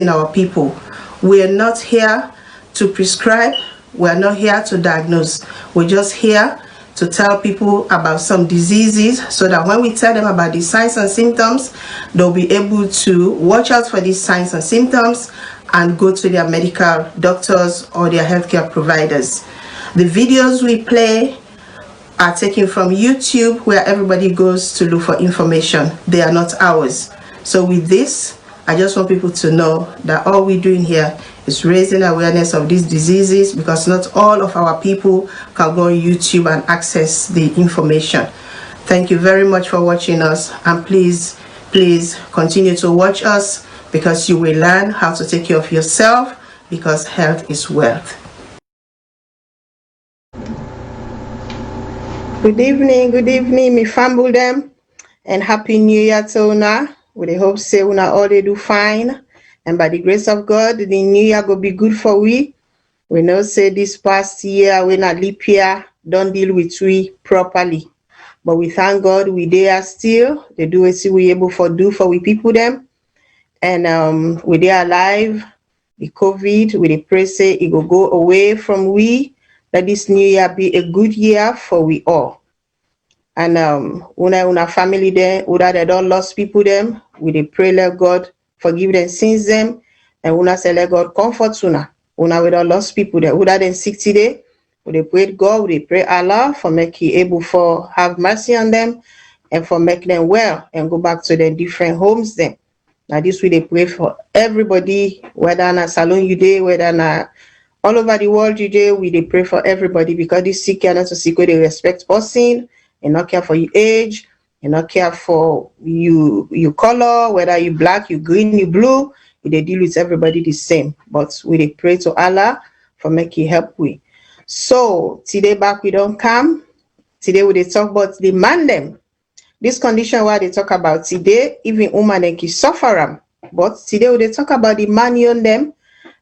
our people. We are not here to prescribe. We are not here to diagnose. We're just here to tell people about some diseases so that when we tell them about the signs and symptoms, they'll be able to watch out for these signs and symptoms and go to their medical doctors or their healthcare providers. The videos we play are taken from YouTube, where everybody goes to look for information. They are not ours. So with this, I just want people to know that all we're doing here is raising awareness of these diseases, because not all of our people can go on YouTube and access the information. Thank you very much for watching us, and please continue to watch us, because you will learn how to take care of yourself, because health is wealth. Good evening, me family them, and happy New Year to una. We hope say una all they do fine, and by the grace of God, the New Year go be good for we. We know say this past year we not leap year, don't deal with we properly, but we thank God we there still. They do what we able for do for we people them, and we there alive. The COVID, we pray say it will go away from we. That this new year be a good year for we all. And una family there, una they don't lost people them, we dey pray let God forgive them sins them, and una say let God comfort una. Una we don't lost people there, una them 60 days, we dey pray God, we dey pray Allah for make He able for have mercy on them and for make them well and go back to their different homes them. Now this we dey pray for everybody, whether na SALONE you dey, whether na all over the world today, we dey pray for everybody, because this sick and not so sick, they respect person and not care for your age, and not care for you color, whether you black, you green, you blue. They deal with everybody the same. But we dey pray to Allah for make He help we. So today back we don't come. Today we dey talk about the man them. This condition why they talk about today, even woman and can suffer them. But today we dey talk about the man on them.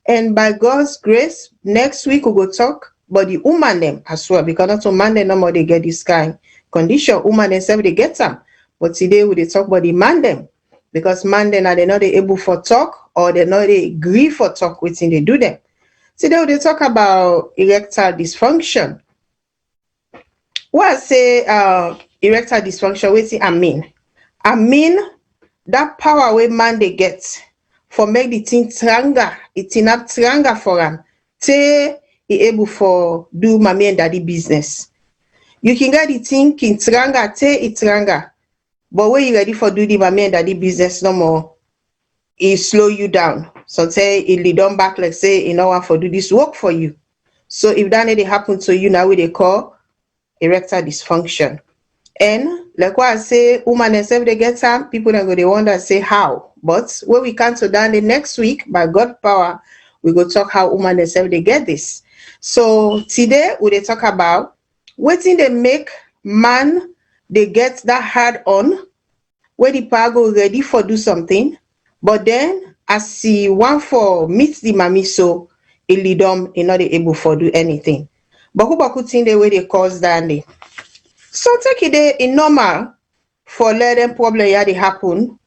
And by God's grace, next week we will talk about the woman them as well, because not all man them no more they get this kind condition. Woman themselves they get some. But today we will talk about the man them, because man them are they not able for talk, or they not they agree for talk within they do them. Today we will talk about erectile dysfunction. What I say erectile dysfunction, what I mean? I mean that power where man they get for make the thing stronger, it's enough stronger for them. Say he able for do mommy and daddy business. You can get the thing in stronger, say it's stronger. But when you ready for do the mommy and daddy business no more, it slow you down. So say it lead on back, like say you know what for do this work for you. So if that need happen to you now, what they call erectile dysfunction. And like what I say, woman themselves they get some, people are going to wonder say how. But when we come to down the next week, by God's power, we go talk how woman themselves they get this. So today we they talk about what thing they make man they get that hard on, where the power go ready for do something, but then as he want for meet the mommy, so it lead them in not able for do anything. But who thing the way they cause down there. So take it in normal for let them problem yeah they happen.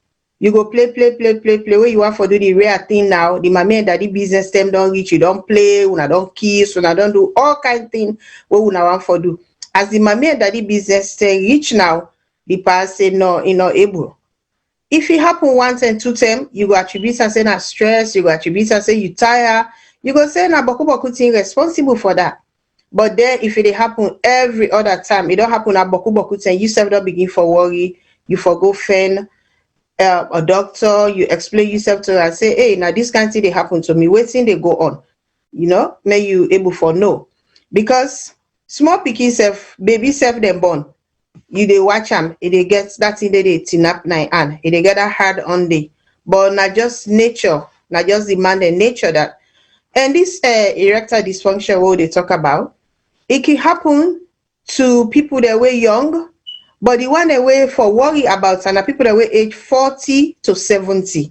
You go play where you want for do the rare thing now. The mommy and daddy business them don't reach, you don't play, una don't kiss, una don't do all kind of thing what una want for do. As the mommy and daddy business thing reach now, the past say no, you not able. If it happen once and two times, you go attribute and say na stress, you go attribute and say you tired, you go say na boku thing responsible for that. But then if it happen every other time, it don't happen at boku time, you self don't begin for worry, you forgo fan a doctor, you explain yourself to her and say, hey, now this kind of thing they happen to me, waiting they go on. You know, may you able for no. Because small pikin self, baby self them born. You they watch them, they get that thing they tin up nine and they get that hard on day. But not just nature, not just demand and nature that. And this erectile dysfunction what they talk about, it can happen to people that were young, but the one that were for worry about and the people that were age 40 to 70.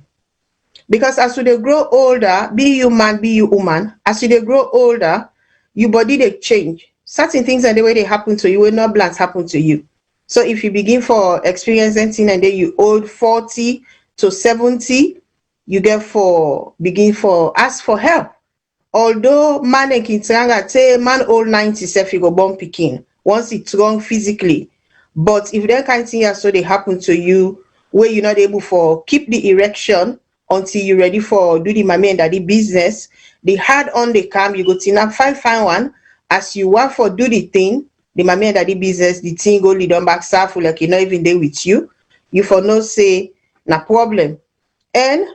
Because as they grow older, be you man, be you woman, as they grow older, your body they change. Certain things and the way they happen to you will not blanks happen to you. So if you begin for experiencing and then you old 40 to 70, you get for begin for ask for help. Although man and kitranga say man old 90 self you go born pikin once it's wrong physically, but if that kind of thing so they happen to you where you're not able for keep the erection until you're ready for do the mommy and daddy business, the hard on the come you go to find one as you want for do the thing, the mommy and daddy business, the thing go lead on back for like you're not even there with you for no say na problem. And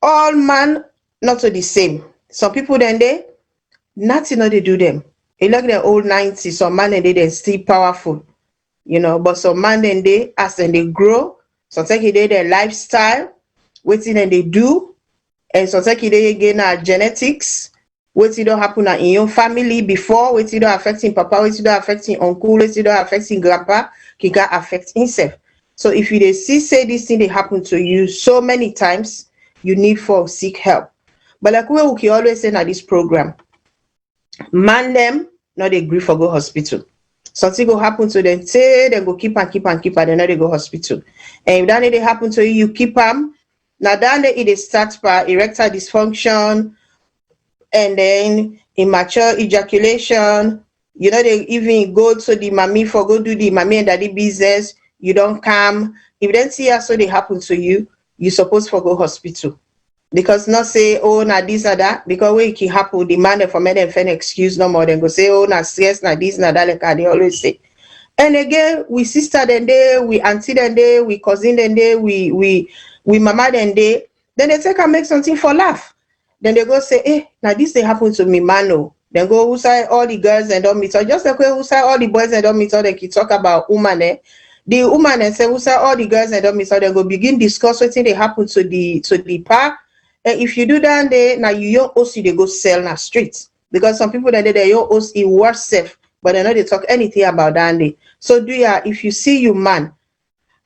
all man not so the same. Some people then they nothing no they do them. It like the old 90s, some man and they still powerful, but some man then they as then they grow, some take it their lifestyle, waiting and they do, and some take it again genetics, waiting don't happen in your family before, waiting don't affecting papa, waiting don't affecting uncle, waiting don't affecting grandpa, can affect himself. So if you see say this thing they happen to you so many times, you need for seek help. But like we can always say at this program, man them not they agree for go hospital. Something go happen to them, say they go keep and then not they go hospital. And if that they happen to you keep them. Now then it starts by erectile dysfunction and then immature ejaculation. They even go to the mommy for go do the mommy and daddy business. You don't come. If then see so they happen to you supposed for go hospital. Because not say, oh, na this or that, because when it can happen, the man for me and excuse no more than go say, oh, na stress, na this, na that, like they always say. And again, we sister then day, we auntie then day, we cousin then day, we mama then day, then they take and make something for laugh. Then they go say, eh, now this they happen to me, mano. Then go who say all the girls and don't meet her. Just like who say all the boys and don't meet her, they can talk about woman. The woman and say who say all the girls and don't meet her, they go begin discuss what thing they happen to the park. And if you do that, day now you also they go sell na street because some people that they also it worse safe, but they know they talk anything about that day. So if you see you man,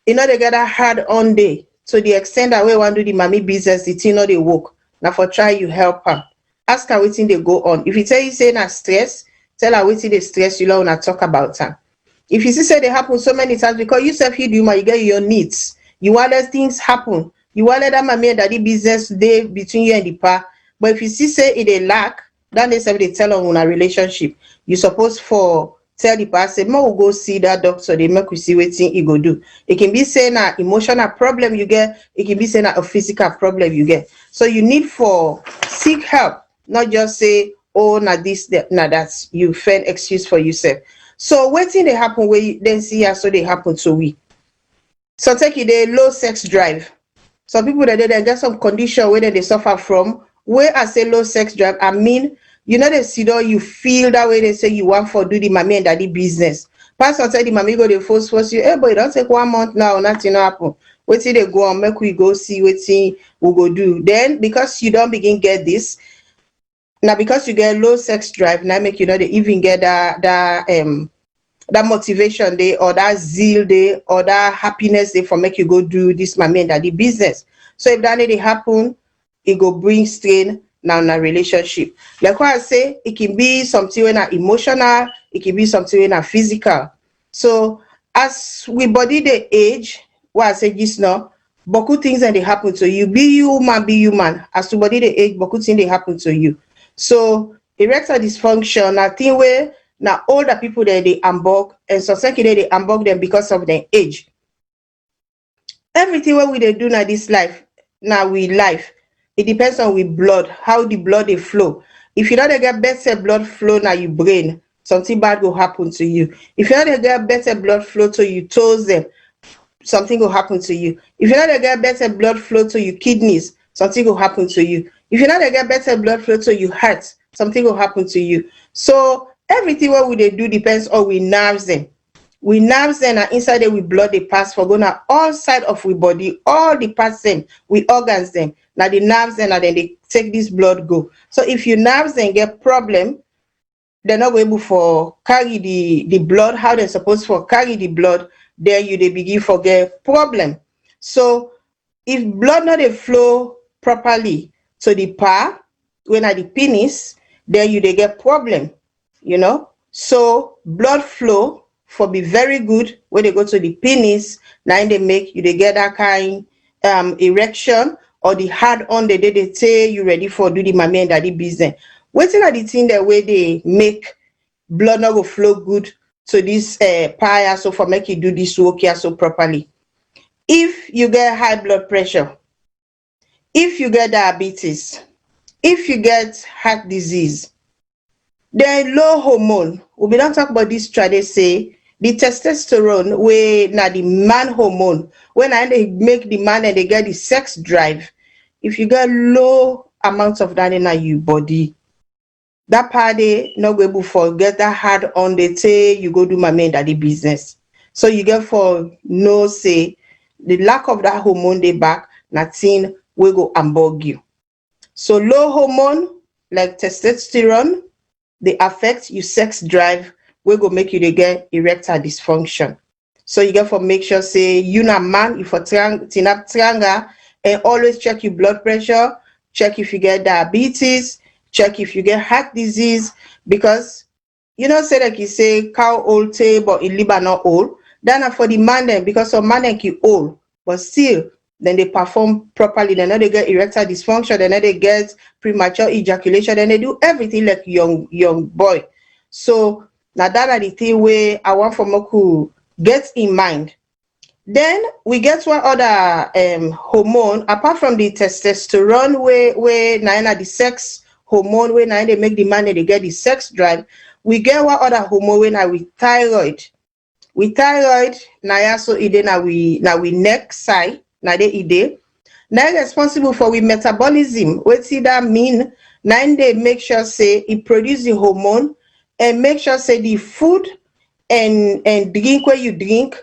they get a hard on day to the extent that we want to do the mommy business, the thing they work. Now for try you help her. Ask her what thing they go on. If you tell you say na stress, tell her what thing they stress you not talk about her. If you see say they happen so many times because you self you do you get your needs. You want let things happen. You want let that mommy and daddy business day between you and the pa. But if you see say it a lack, then they say they tell on a relationship. You supposed for tell the pa say, "Mo go see that doctor. They make you see what thing he go do." It can be saying an emotional problem you get. It can be saying a physical problem you get. So you need for seek help, not just say, "Oh, na this, na that." You find excuse for yourself. So what thing they happen where you then see so they happen to we. So take it a low sex drive. Some people that they get some condition where they suffer from. Where I say low sex drive, I mean, they see that you feel that way they say you want for do the mommy and daddy business. Pastor tell the mommy go they force you, hey boy, don't take 1 month now, nothing happen. Wait till they go on, make we go see what thing we go do. Then because you don't begin get this, now because you get low sex drive, now make they even get that motivation day or that zeal day or that happiness day for make you go do this mommy and daddy business. So if that they happen, it go bring strain now in a relationship. Like what I say, it can be something when emotional, it can be something when physical. So as we body the age, what I say just now, boku things that they happen to you. Be human. As to body the age, boku things they happen to you. So erectile dysfunction, I think where now older people that they unbug and society they unbug them because of their age. Everything what we they do now this life, now we life, it depends on with blood, how the blood they flow. If you know they get better blood flow now your brain, something bad will happen to you. If you know they get better blood flow to your toes, them something will happen to you. If you know they get better blood flow to your kidneys, something will happen to you. If you know they get better blood flow to your heart, something will happen to you. So everything what we they do depends on we nerves them. We nerves them and inside there we blood they pass for going all side of we body, all the parts them, we organs them. Now the nerves them and then they take this blood go. So if your nerves then get problem, they're not able for carry the blood, how they're supposed to carry the blood, then they begin for get problem. So if blood not they flow properly to the pa, when at the penis, then they get problem. So blood flow for be very good when they go to the penis, now they make you they get that kind erection or the hard on the day they say you ready for do the mommy and daddy business. Wetin are the thing that way they make blood not go flow good to this pie so for make you do this work here so properly? If you get high blood pressure, if you get diabetes, if you get heart disease, then low hormone, we be don talk about this try dey say the testosterone wey na the man hormone wey na dey make the man and they get the sex drive. If you get low amounts of that in your body, that party not go able forget that hard on the say you go do my main daddy business. So you get for no say the lack of that hormone they back, nothing will go ambog you. So low hormone like testosterone, they affect your sex drive, will go make you they get erectile dysfunction. So you get for make sure say you na man if for triangle and always check your blood pressure, check if you get diabetes, check if you get heart disease, because you know say like you say cow old tay but in liver not old. Then for the man then, because some man then keep old, but still then they perform properly, then they get erectile dysfunction, then they get premature ejaculation, then they do everything like young boy. So now that are the thing where I want for Moku get in mind. Then we get one other hormone apart from the testosterone where na the sex hormone where na they make the man they get the sex drive. We get one other hormone when na with thyroid. With thyroid na so ide na we neck side na they ide. Now responsible for we metabolism. What see that mean? Now they make sure say it produce the hormone and make sure say the food and drink where you drink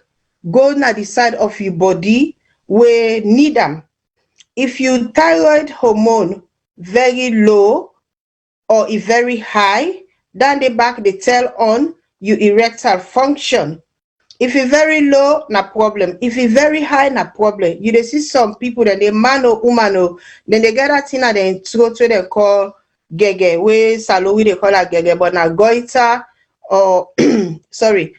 go na the side of your body where need them. If you thyroid hormone very low or if very high, then they back they tell on your erectile function. If it's very low, no problem. If it's very high, no problem. You dey see some people that they man or woman or then they get that thing and then throat where they call gege, where SALONE we they call it gege, but now goiter or sorry.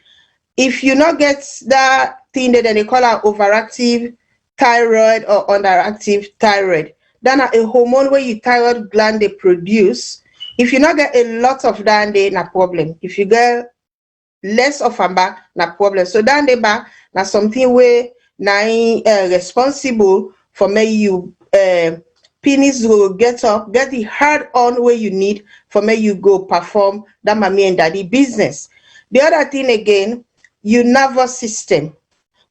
If you not get that thing that they call it overactive thyroid or underactive thyroid, then a hormone where your thyroid gland they produce. If you not get a lot of that, then no problem. If you get less of a back, no problem. So down the back, now something where na responsible for me you penis will get up, get the hard on where you need for me you go perform that mommy and daddy business. The other thing again, your nervous system.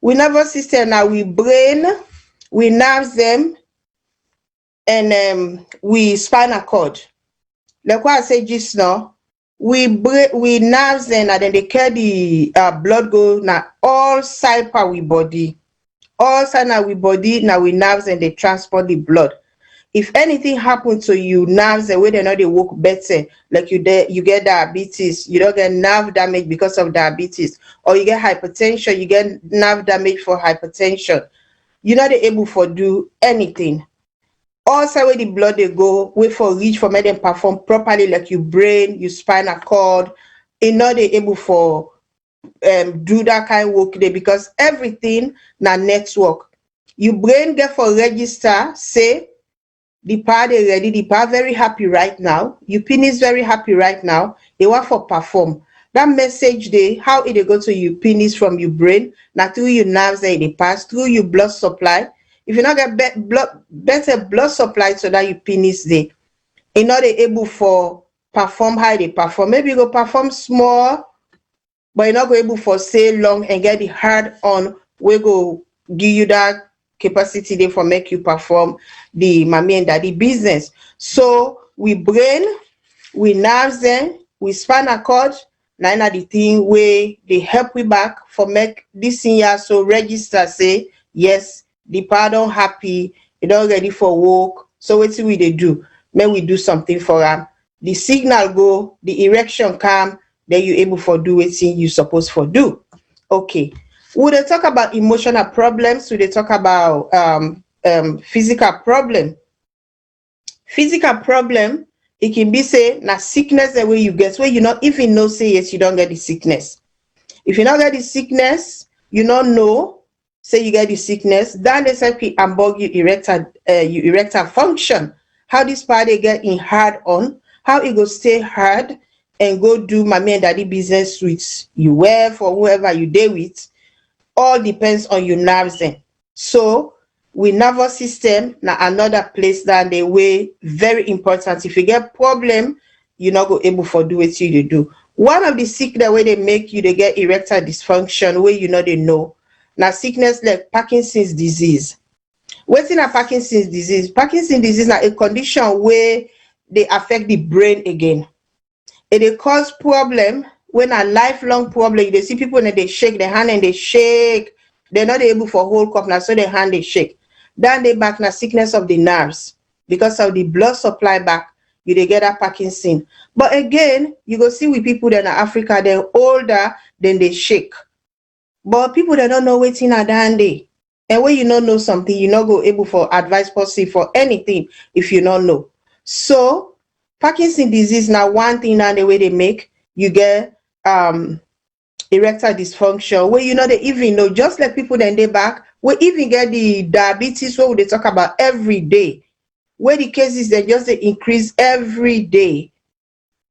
We nervous system now we brain, we nerves them, and we spinal cord. Like what I say just now, we nerves and then they carry the blood go now all side of we body. All side now we body, now we nerves and they transport the blood. If anything happens to you, nerves the way they know they work better, like you get diabetes, you don't get nerve damage because of diabetes, or you get hypertension, you get nerve damage for hypertension. You're not able for do anything. Also where the blood they go, wait for reach for make them perform properly, like your brain, your spinal cord, and not they able for do that kind of work there because everything na network. Your brain get for register, say the part they ready, the part very happy right now, your penis very happy right now, they want for perform. That message they how it they go to your penis from your brain, not through your nerves that they pass, through your blood supply. If you not get better blood supply so that your penis they in not able for perform how they perform. Maybe you go perform small, but you're not go able for say long and get the hard on we go give you that capacity there for make you perform the mommy and daddy business. So we brain, we nerves then, we spinal cord, now the thing where they help we back for make this thing here so register say yes, the pardon happy, it all ready for work. So what we they do? May we do something for them. The signal go, the erection come, then you able for do what you supposed for do. Okay. Would they talk about emotional problems? Would they talk about physical problem? Physical problem, it can be say na sickness the way you get, where you not even know say yes, you don't get the sickness. If you don't get the sickness, you don't know, say you get the sickness, then they say ambog you erectile function. How this part they get in hard on, how it go stay hard and go do mommy and daddy business with you wife or whoever you deal with, all depends on your nerves then. So we nervous system now another place than the way very important. If you get problem, you're not go able for do what you do. One of the sickness where they make you they get erectile dysfunction where they know. Now sickness like Parkinson's disease. What's in a Parkinson's disease? Parkinson's disease is a condition where they affect the brain again. It cause problem when a lifelong problem. They see people and they shake their hand and they shake. They're not able for hold cup now, so their hand they shake. Then they back now sickness of the nerves because of the blood supply back. They get a Parkinson. But again, you go see with people that are Africa, they're older, then they shake. But people that don't know waiting at that day. And when you don't know something, you're not go able for advice policy for anything if you don't know. So Parkinson's disease now one thing now the way they make you get erectile dysfunction where they even know, just like people then they back, we even get the diabetes where they talk about every day, where the cases they just they increase every day.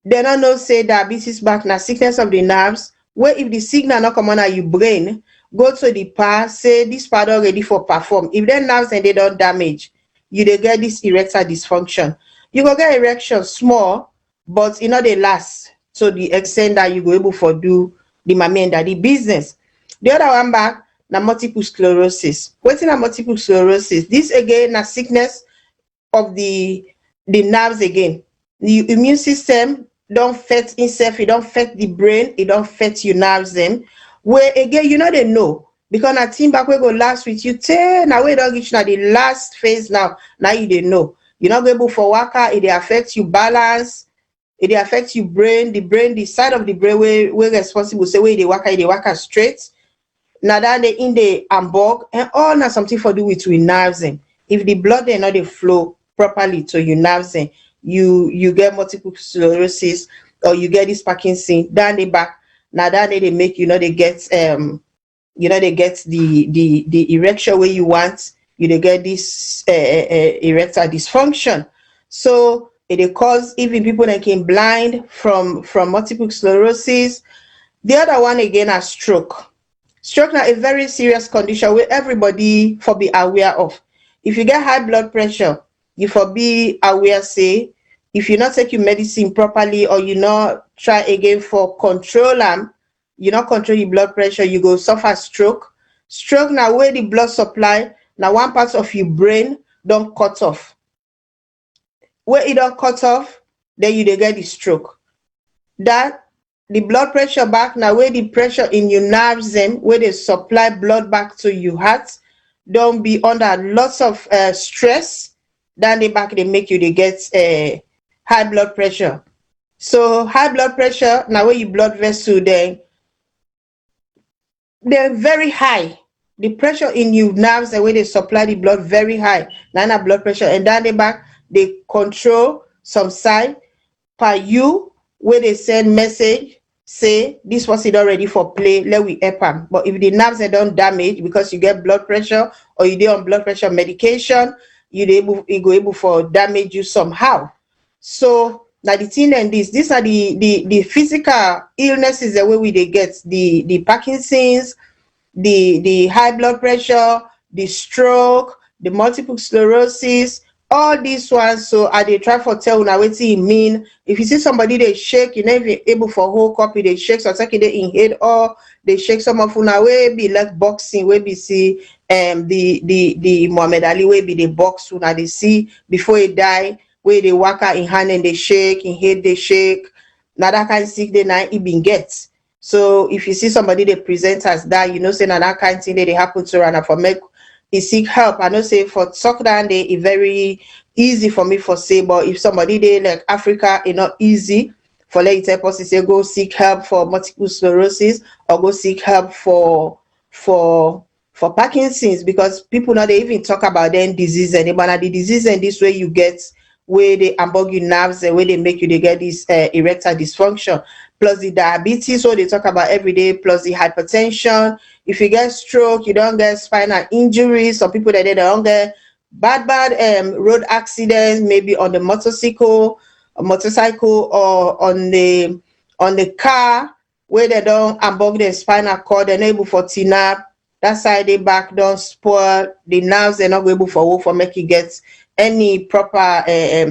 They don't know say diabetes back now sickness of the nerves, where if the signal not come on at your brain, go to the part, say this part already for perform. If their nerves and they don't damage, you they get this erectile dysfunction. You go get erection small, but they last to the extent that you go able for do the mommy and daddy business. The other one back, na multiple sclerosis. What's in a multiple sclerosis? This again, na sickness of the nerves again. The immune system don't fit itself, it don't fit the brain, it don't fit your nerves them. Where again, they know. Because na team back we go last with you, now we don't reach now the last phase now you they know. You're not able for waka, it affects you balance, it affects your brain, the side of the brain where responsible say where they waka straight. Now that they in the ambog and all now something for do with your nerves. If the blood they not they flow properly to your nerves, you get multiple sclerosis or you get this Parkinson, down the back. Now that they make they get they get the erection where you want, they get this erectile dysfunction. So it cause even people that can blind from multiple sclerosis. The other one again is stroke. Stroke now a very serious condition where everybody for be aware of. If you get high blood pressure, you for be aware say if you not take your medicine properly or you not try again for control you not control your blood pressure, you go suffer stroke. Stroke now where the blood supply, now one part of your brain don't cut off. Where it don't cut off, then you get the stroke. That the blood pressure back now where the pressure in your nerves where they supply blood back to your heart, don't be under lots of stress. Then they back they make you they get high blood pressure. So high blood pressure now where your blood vessel they're very high. The pressure in your nerves, the way they supply the blood very high. Now blood pressure and down the back, they control some side per you where they send message, say this was it already for play, let we help them. But if the nerves are don't damage because you get blood pressure or you do on blood pressure medication, you go able for damage you somehow. So now the thing and these are the physical illnesses the way we they get the Parkinson's, the high blood pressure, the stroke, the multiple sclerosis, all these ones. So I they try for tell now what it mean. If you see somebody they shake, you never able for whole copy they shake, so take it in head or they shake some of una way be like boxing, where be see the Muhammad Ali way be the box una they see before he die, where they walk out in hand and they shake, in head they shake. Now that kind of sick they now it been gets. So if you see somebody they present as that, say now that kind of thing that they happen to run for make it seek help. I know say for talk down they it very easy for me for say, but if somebody they like Africa, it's not easy for let you tell person say go seek help for multiple sclerosis or go seek help for Parkinson's, because people now they even talk about them disease and the disease and this way you get where they ambog your nerves and where they make you they get this erectile dysfunction. plus the diabetes, so they talk about every day, plus the hypertension. If you get stroke, you don't get spinal injuries. Some people that they don't get bad road accidents, maybe on the motorcycle or on the car, where they don't unbug the spinal cord, they're not able for TNAP. That side they back don't spoil, the nerves they're not able for work for make you get any proper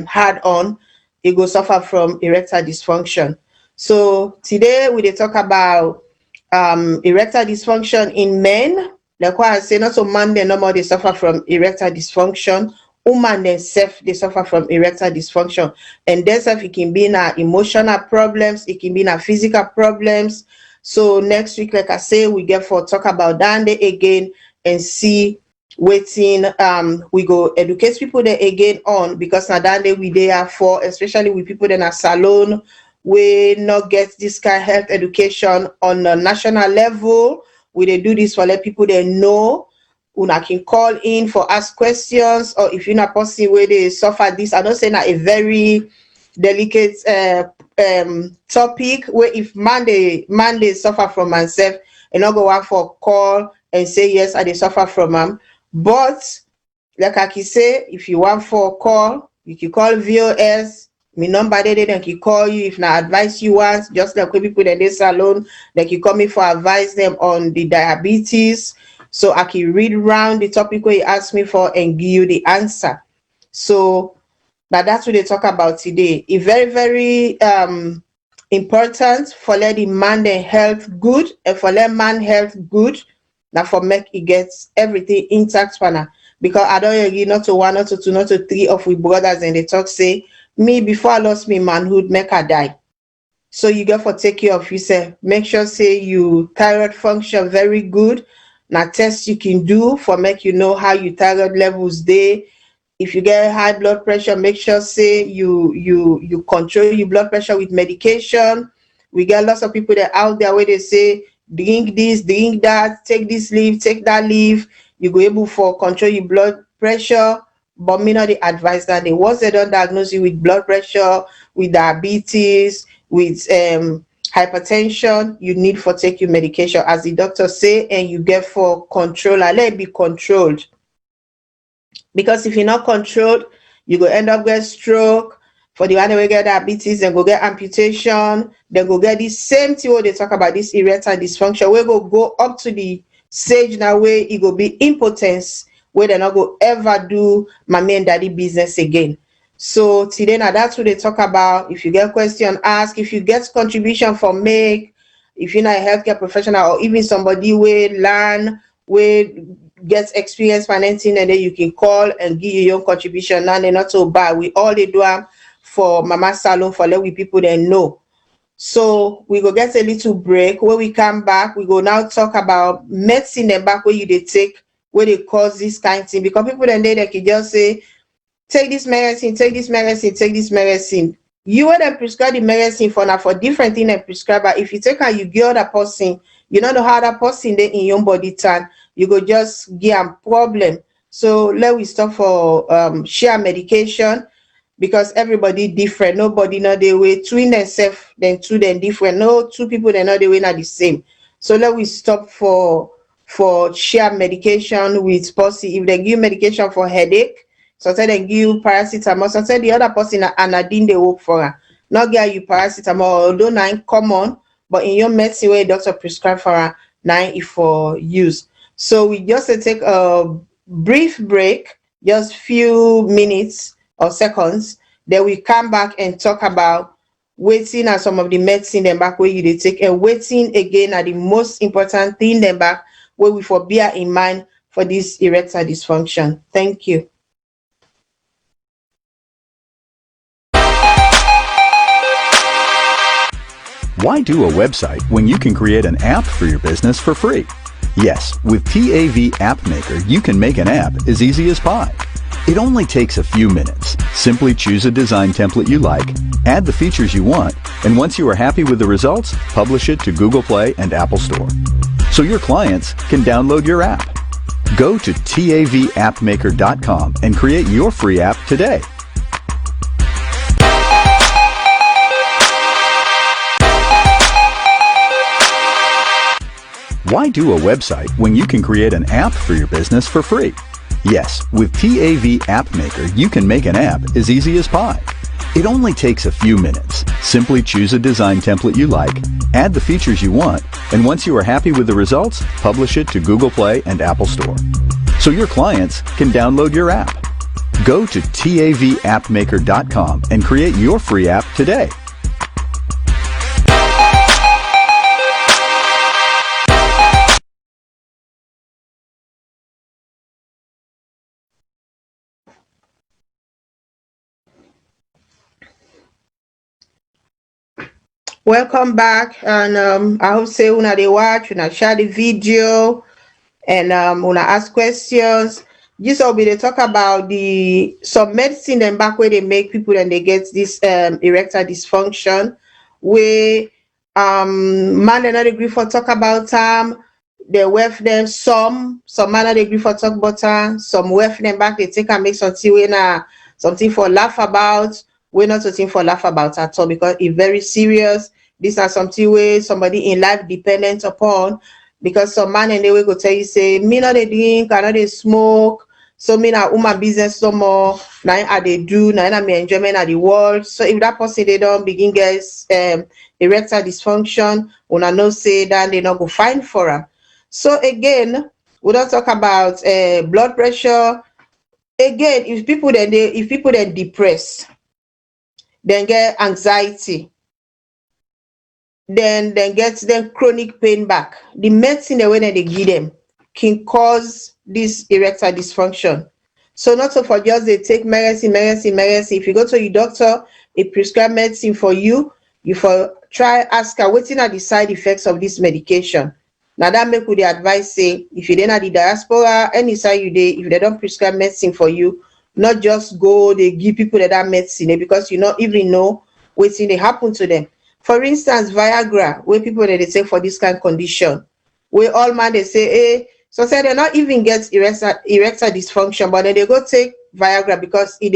hard on. You go suffer from erectile dysfunction. So today we dey talk about erectile dysfunction in men. Like what I say, not so man they normal they suffer from erectile dysfunction. Woman themselves they suffer from erectile dysfunction, and themselves it can be in emotional problems, it can be in physical problems. So next week, like I say, we get for talk about that day again and see waiting. We go educate people there again on, because now that day we there for, especially with people that are SALONE, we not get this kind of health education on a national level. We they do this for let people they know. Una can call in for ask questions, or if you're not person where they suffer this. I don't say that a very delicate topic where if man they suffer from myself and not go out for a call and say yes I they suffer from them. But like I can say, if you want for a call, you can call VOS. My number they can call you. If not advice you want, just like people that they SALONE, they can call me for advice them on the diabetes. So I can read around the topic where you ask me for and give you the answer. So that's what they talk about today. It's very, very important for let the man their health good, and for let man health good, now for make it gets everything intact for now. Because I don't agree not to one, not to two, not to three of we brothers, and they talk say, me before I lost me manhood, make I die. So you got to take care of yourself. Make sure say you thyroid function very good. Now test you can do for make you know how your thyroid levels they. If you get high blood pressure, make sure say you control your blood pressure with medication. We get lots of people that out there where they say drink this, drink that, take this leaf, take that leaf. You go able for control your blood pressure, but me not the advice that they once they don't diagnose you with blood pressure, with diabetes, with hypertension, you need for take your medication as the doctor say, and you get for control and let it be controlled. Because if you're not controlled, you go end up get stroke. For the one who get diabetes, then go get amputation, then go get this same thing where they talk about this erectile dysfunction. We go up to the stage now where it go be impotence, where they not go ever do mommy and daddy business again. So today now that's what they talk about. If you get question, ask. If you get contribution from make, if you're not a healthcare professional or even somebody will learn, will get experience financing, and then you can call and give your own contribution. Now they're not so bad. We all they do for Mama SALONE for let we people that know. So we go get a little break. When we come back, we go now talk about medicine and back where you they take, where they cause this kind of thing. Because people then they can just say, take this medicine, take this medicine, take this medicine. You want to prescribe the medicine for now for different thing and prescribe. But if you take and you give other person, you don't know how that person they in your body turn, you go just give them problem. So let we stop for share medication, because everybody different. Nobody know the way twin themselves, then two then different. No two people they know the way not the same. So let we stop for share medication with pussy. If they give medication for headache, so say they give you paracetamol. So say the other person anadine they work for her. Not get you paracetamol, although nine common, but in your medicine where doctor prescribe for her, nine if for use. So we just take a brief break, just few minutes or seconds. Then we come back and talk about waiting and some of the medicine them back where you they take, and waiting again are the most important thing them back where we for bear in mind for this erectile dysfunction. Thank you. Why do a website when you can create an app for your business for free? Yes, with TAV App Maker, you can make an app as easy as pie. It only takes a few minutes. Simply choose a design template you like, add the features you want, and once you are happy with the results, publish it to Google Play and Apple Store, so your clients can download your app. Go to TAVAppmaker.com and create your free app today. Why do a website when you can create an app for your business for free? Yes, with TAV App Maker, you can make an app as easy as pie. It only takes a few minutes. Simply choose a design template you like, add the features you want, and once you are happy with the results, publish it to Google Play and Apple Store, so your clients can download your app. Go to tavappmaker.com and create your free app today. Welcome back, and I hope say una dey watch, una share the video, and una ask questions. This will be they talk about the some medicine then back where they make people and they get this erectile dysfunction, where man they not agree for talk about they wef them some man not agree for talk about some wef them back they take and make something something for laugh about. We're not something for laugh about at all, because it's very serious. These are something where somebody in life dependent upon, because some man and they will go tell you say me not they drink, I not they smoke, so me na my business no more. Now I they do, now I me enjoyment at the world. So if that person they don't begin get erectile dysfunction, una no say that they not go find for them. So again, we don't talk about blood pressure. Again, if people then depressed, then get anxiety, then get them chronic pain back. The medicine the way that they give them can cause this erectile dysfunction. So not so for just they take medicine. If you go to your doctor, he prescribe medicine for you, you for try ask her what are the side effects of this medication. Now that make with the advice say if you then at the diaspora, any side you dey, if they don't prescribe medicine for you, not just go they give people that medicine because you not even know what's they happen to them. For instance, Viagra, where people that they take for this kind of condition, where all man they say, hey, so say they not even get erectile dysfunction, but then they go take Viagra because they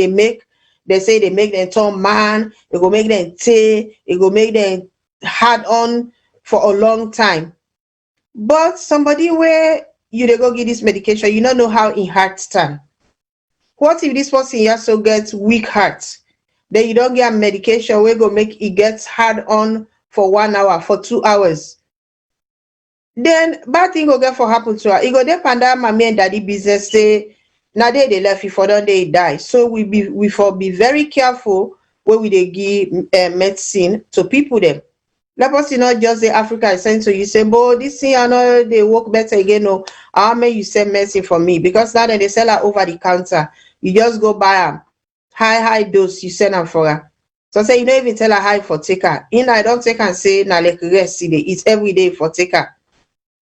say they make them turn man, they go make them it go make them hard on for a long time. But somebody where you they go get this medication, you don't know how in heart stand. What if this person also gets weak heart? Then you don't get medication where go make it gets hard on for 1 hour, for 2 hours. Then bad thing go get for happen to her. It go depend on mommy and daddy business say now they left before don't they die. So we for be very careful when we they give medicine to people them. Let us not just say Africa is saying to you say, but this thing I know they work better again. No, how may you send medicine for me? Because now then they sell her over the counter. You just go buy them. High dose, you send them for her. So say you don't even tell her high for take her. In I don't take and say now like rest they eat every day for take her.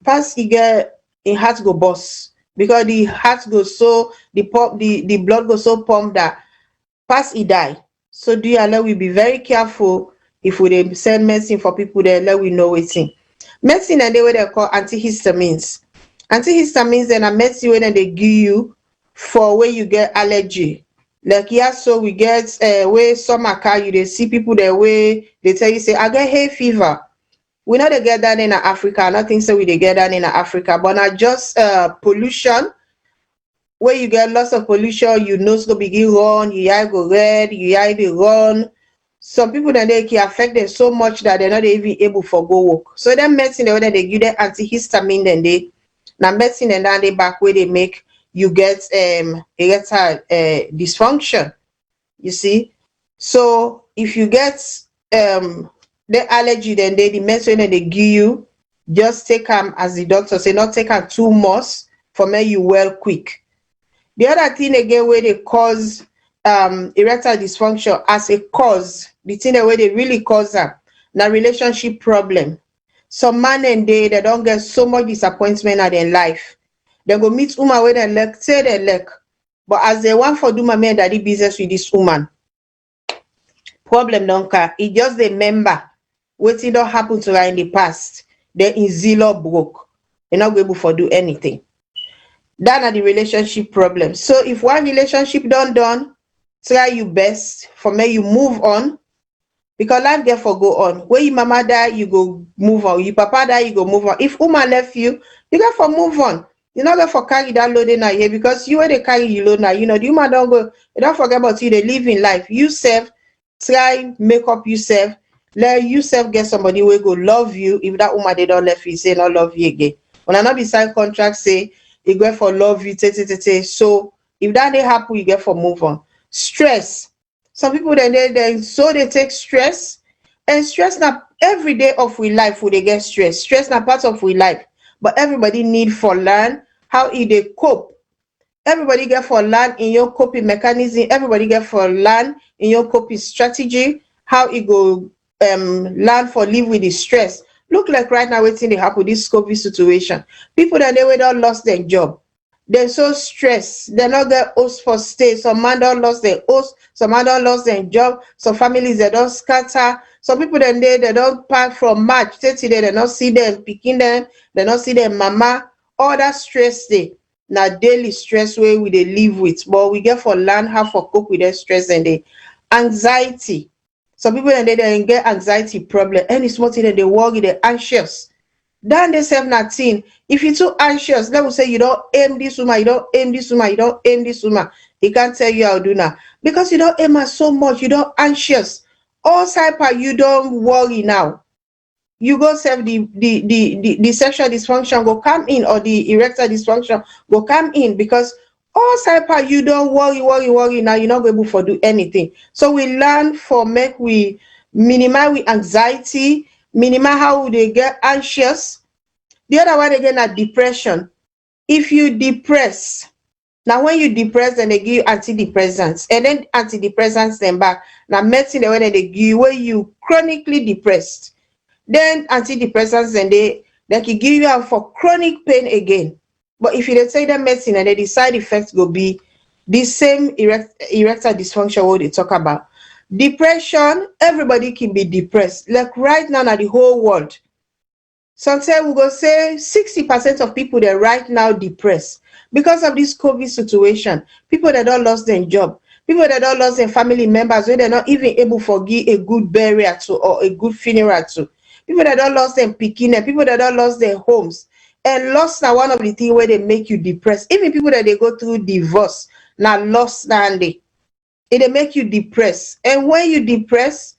Pass he get in heart go bust because the heart goes so the blood goes so pumped that pass he die. So do you allow we be very careful if we send medicine for people there, let we know it's in. Medicine and they what they call antihistamines. Antihistamines then a medicine when they give you for where you get allergy. Like so we get where some you they see people there way they tell you say I get hay fever. We know they get that in Africa. Nothing so we they get that in Africa, but not just pollution. Where you get lots of pollution, you nose go begin run, your eye go red, your eye they run. Some people then they can affect them so much that they're not even able for go work. So then medicine the way that they give them antihistamine then they now medicine and then they back where they make you get erectile dysfunction. You see, so if you get the allergy, then the medicine that they give you, just take them as the doctor say, not take them too much for make you well quick. The other thing again where they cause erectile dysfunction as a cause, the thing that way they really cause them, now relationship problem. Some man and they don't get so much disappointment in their life. They go meet woman where they like, say they like, but as they want for do my man daddy business with this woman, problem don't care. It just the member what it don't happen to her in the past. They in zero broke. They're not able for do anything. That are the relationship problem. So if one relationship done, try your best for me you move on, because life get for go on. When your mama die, you go move on. Your papa die, you go move on. If woman left you, you get for move on. You not get for carry that load in here because you where they carry you load now. You know the woman don't go. You don't forget about you. They live in life. You self try make up yourself. Let yourself get somebody who go love you. If that woman they don't left you, say not love you again. When I not be sign contract, say you get for love you. So if that they happen, you get for move on. Stress. Some people then so they take stress, and stress now every day of we life will they get stress. Stress now part of we life, but everybody need for learn how they cope. Everybody get for learn in your coping mechanism. Everybody get for learn in your coping strategy. How it go learn for live with the stress. Look like right now waiting they happen this COVID situation. People that they don't lost their job. They're so stressed. They're not get host for stay. Some man don't lost their host. Some man don't lost their job. Some families they don't scatter. Some people then they don't pack from March. They don't see them picking them. They don't see them mama. All that stress they now daily stress way we they live with. But we get for learn how for cope with that stress and the anxiety. Some people then they get anxiety problem. Any small thing that they worry, they're anxious. Then they say nothing. If you're too anxious, they will say you don't aim this woman, you don't aim this woman, you don't aim this woman. He can't tell you how to do now. Because you don't aim her so much, you don't anxious. All hyper, you don't worry now. You go serve the sexual dysfunction go come in, or the erectile dysfunction go come in, because all hyper, you don't worry now. You're not able to do anything. So we learn for make we minimize with anxiety, minimize how they get anxious. The other one again are depression. If you depress, now when you depress, then they give you antidepressants, and then antidepressants then back. Now medicine the way they give you when you chronically depressed. Then antidepressants then they can give you for chronic pain again. But if you dey take that medicine and then the side effects go be the same erectile dysfunction what they talk about. Depression, everybody can be depressed. Like right now, the whole world. Sometimes we go say 60% of people that right now depressed because of this COVID situation. People that don't lost their job, people that don't lost their family members, where they're not even able to give a good burial to or a good funeral to. People that don't lost their picking, people that don't lost their homes. And loss now one of the things where they make you depressed. Even people that they go through divorce, now lost standing. It make you depressed. And when you depress,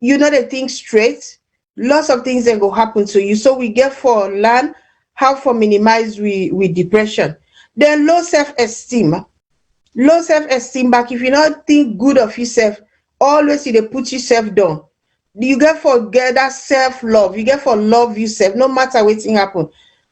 you know the thing straight, lots of things then go happen to you. So we get for learn how for minimize with depression. Then low self-esteem. Low self-esteem back. If you not think good of yourself, always you dey put yourself down. You get for get that self-love. You get for love yourself, no matter what thing happen.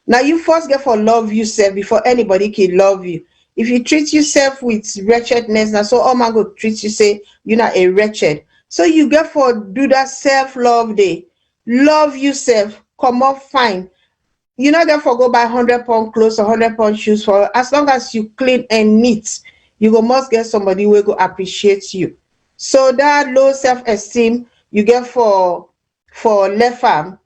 Now you first get for love yourself before anybody can love you. If you treat yourself with wretchedness, now so all man go treat you say you're not a wretched. So you get for do that self-love day. Love yourself, come up fine. You not get for go buy 100-pound clothes or 100-pound shoes for as long as you clean and neat, you go must get somebody who go appreciate you. So that low self-esteem you get for left arm.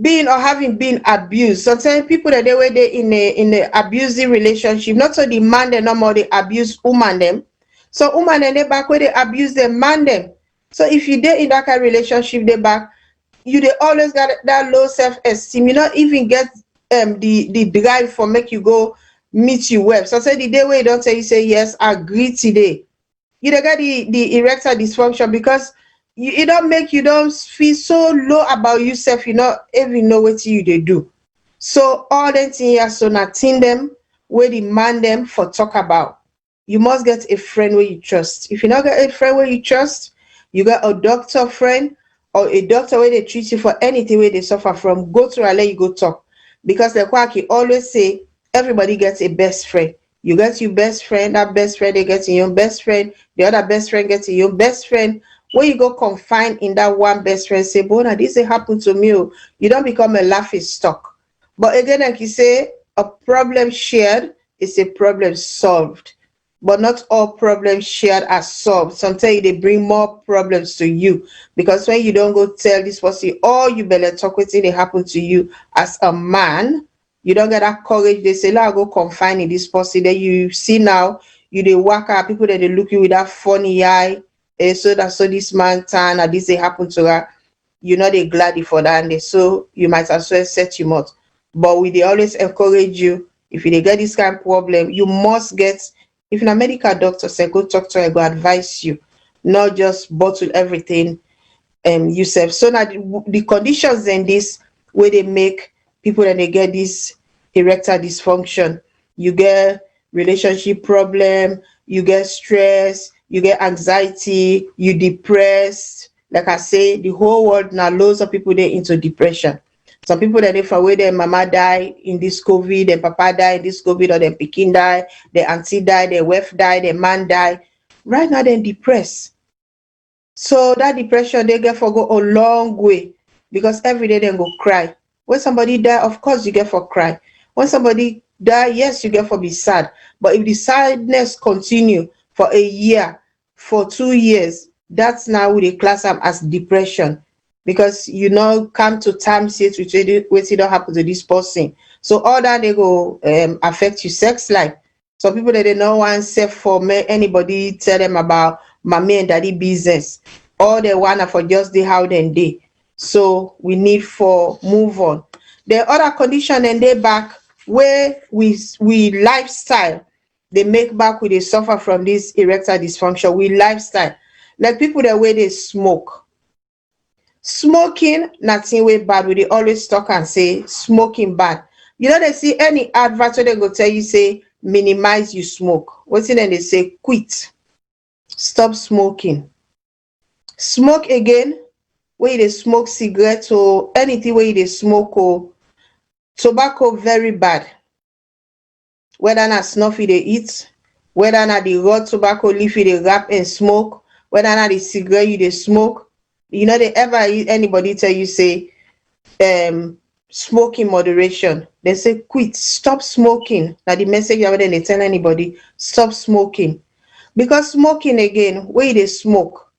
Being or having been abused. Sometimes people that they were there in a abusive relationship, not so the man they no more they abuse woman them. So woman and they back where they abuse the man them. So if you did in that kind of relationship, they back, you they always got that low self-esteem. You not even get the drive for make you go meet you well. So say the day where you don't say you say yes, agree today. You don't get the erectile dysfunction because it don't make you don't feel so low about yourself. You not even know what you they do. So all that thing here, so nothing them where demand them for talk about. You must get a friend where you trust. If you not get a friend where you trust, you got a doctor friend or a doctor where they treat you for anything where they suffer from. Go to and let you go talk. Because the Kwaki always say everybody gets a best friend. You get your best friend, that best friend they get your best friend, the other best friend gets your best friend. When you go confined in that one best friend, say, Bona, this happened to me. You don't become a laughing stock. But again, like you say, a problem shared is a problem solved. But not all problems shared are solved. Sometimes they bring more problems to you. Because when you don't go tell this person, or you better talk with it, they happen to you as a man, you don't get that courage. They say, I'll go confine in this person. Then you see now, you they work out people that they look you with that funny eye. so that so this man turn and this they happen to her, you're not a glad for that, and so you might as well set your mouth. But we they always encourage you, if you dey get this kind of problem, you must get, if na medical doctor say go talk to her, go advise you, not just bottle everything yourself. So now the conditions in this where they make people and they get this erectile dysfunction. You get relationship problem, you get stress, you get anxiety, you depressed. Like I say, the whole world now, loads of people they into depression. Some people that they for where their mama die in this COVID, their papa die in this COVID, or their pikin die, their auntie die, their wife die, their man die. Right now they're depressed. So that depression they get for go a long way, because every day they go cry. When somebody die, of course you get for cry. When somebody die, yes, you get for be sad. But if the sadness continue for a year, for 2 years, that's now we they class them as depression, because you know come to terms yet with what don't happen to this person. So all that they go affect your sex life. Some people that they don't want safe for anybody tell them about mommy and daddy business. All they want for just the how then they. So we need for move on. The other condition and they back where we lifestyle they make back with they suffer from this erectile dysfunction. We lifestyle. Like people that way they smoke. Smoking, nothing way bad. We they always talk and say smoking bad. You know, they see any advert where they go tell you say minimize you smoke. What's it then they say quit. Stop smoking. Smoke again, where they smoke cigarettes or anything where they smoke or tobacco very bad. Whether not snuffy they eat, whether not the raw tobacco leaf they wrap and smoke, whether not the cigarette you they smoke. You know, they ever anybody tell you say smoke in moderation. They say quit, stop smoking. Now the message you they tell anybody, stop smoking. Because smoking again, where they smoke,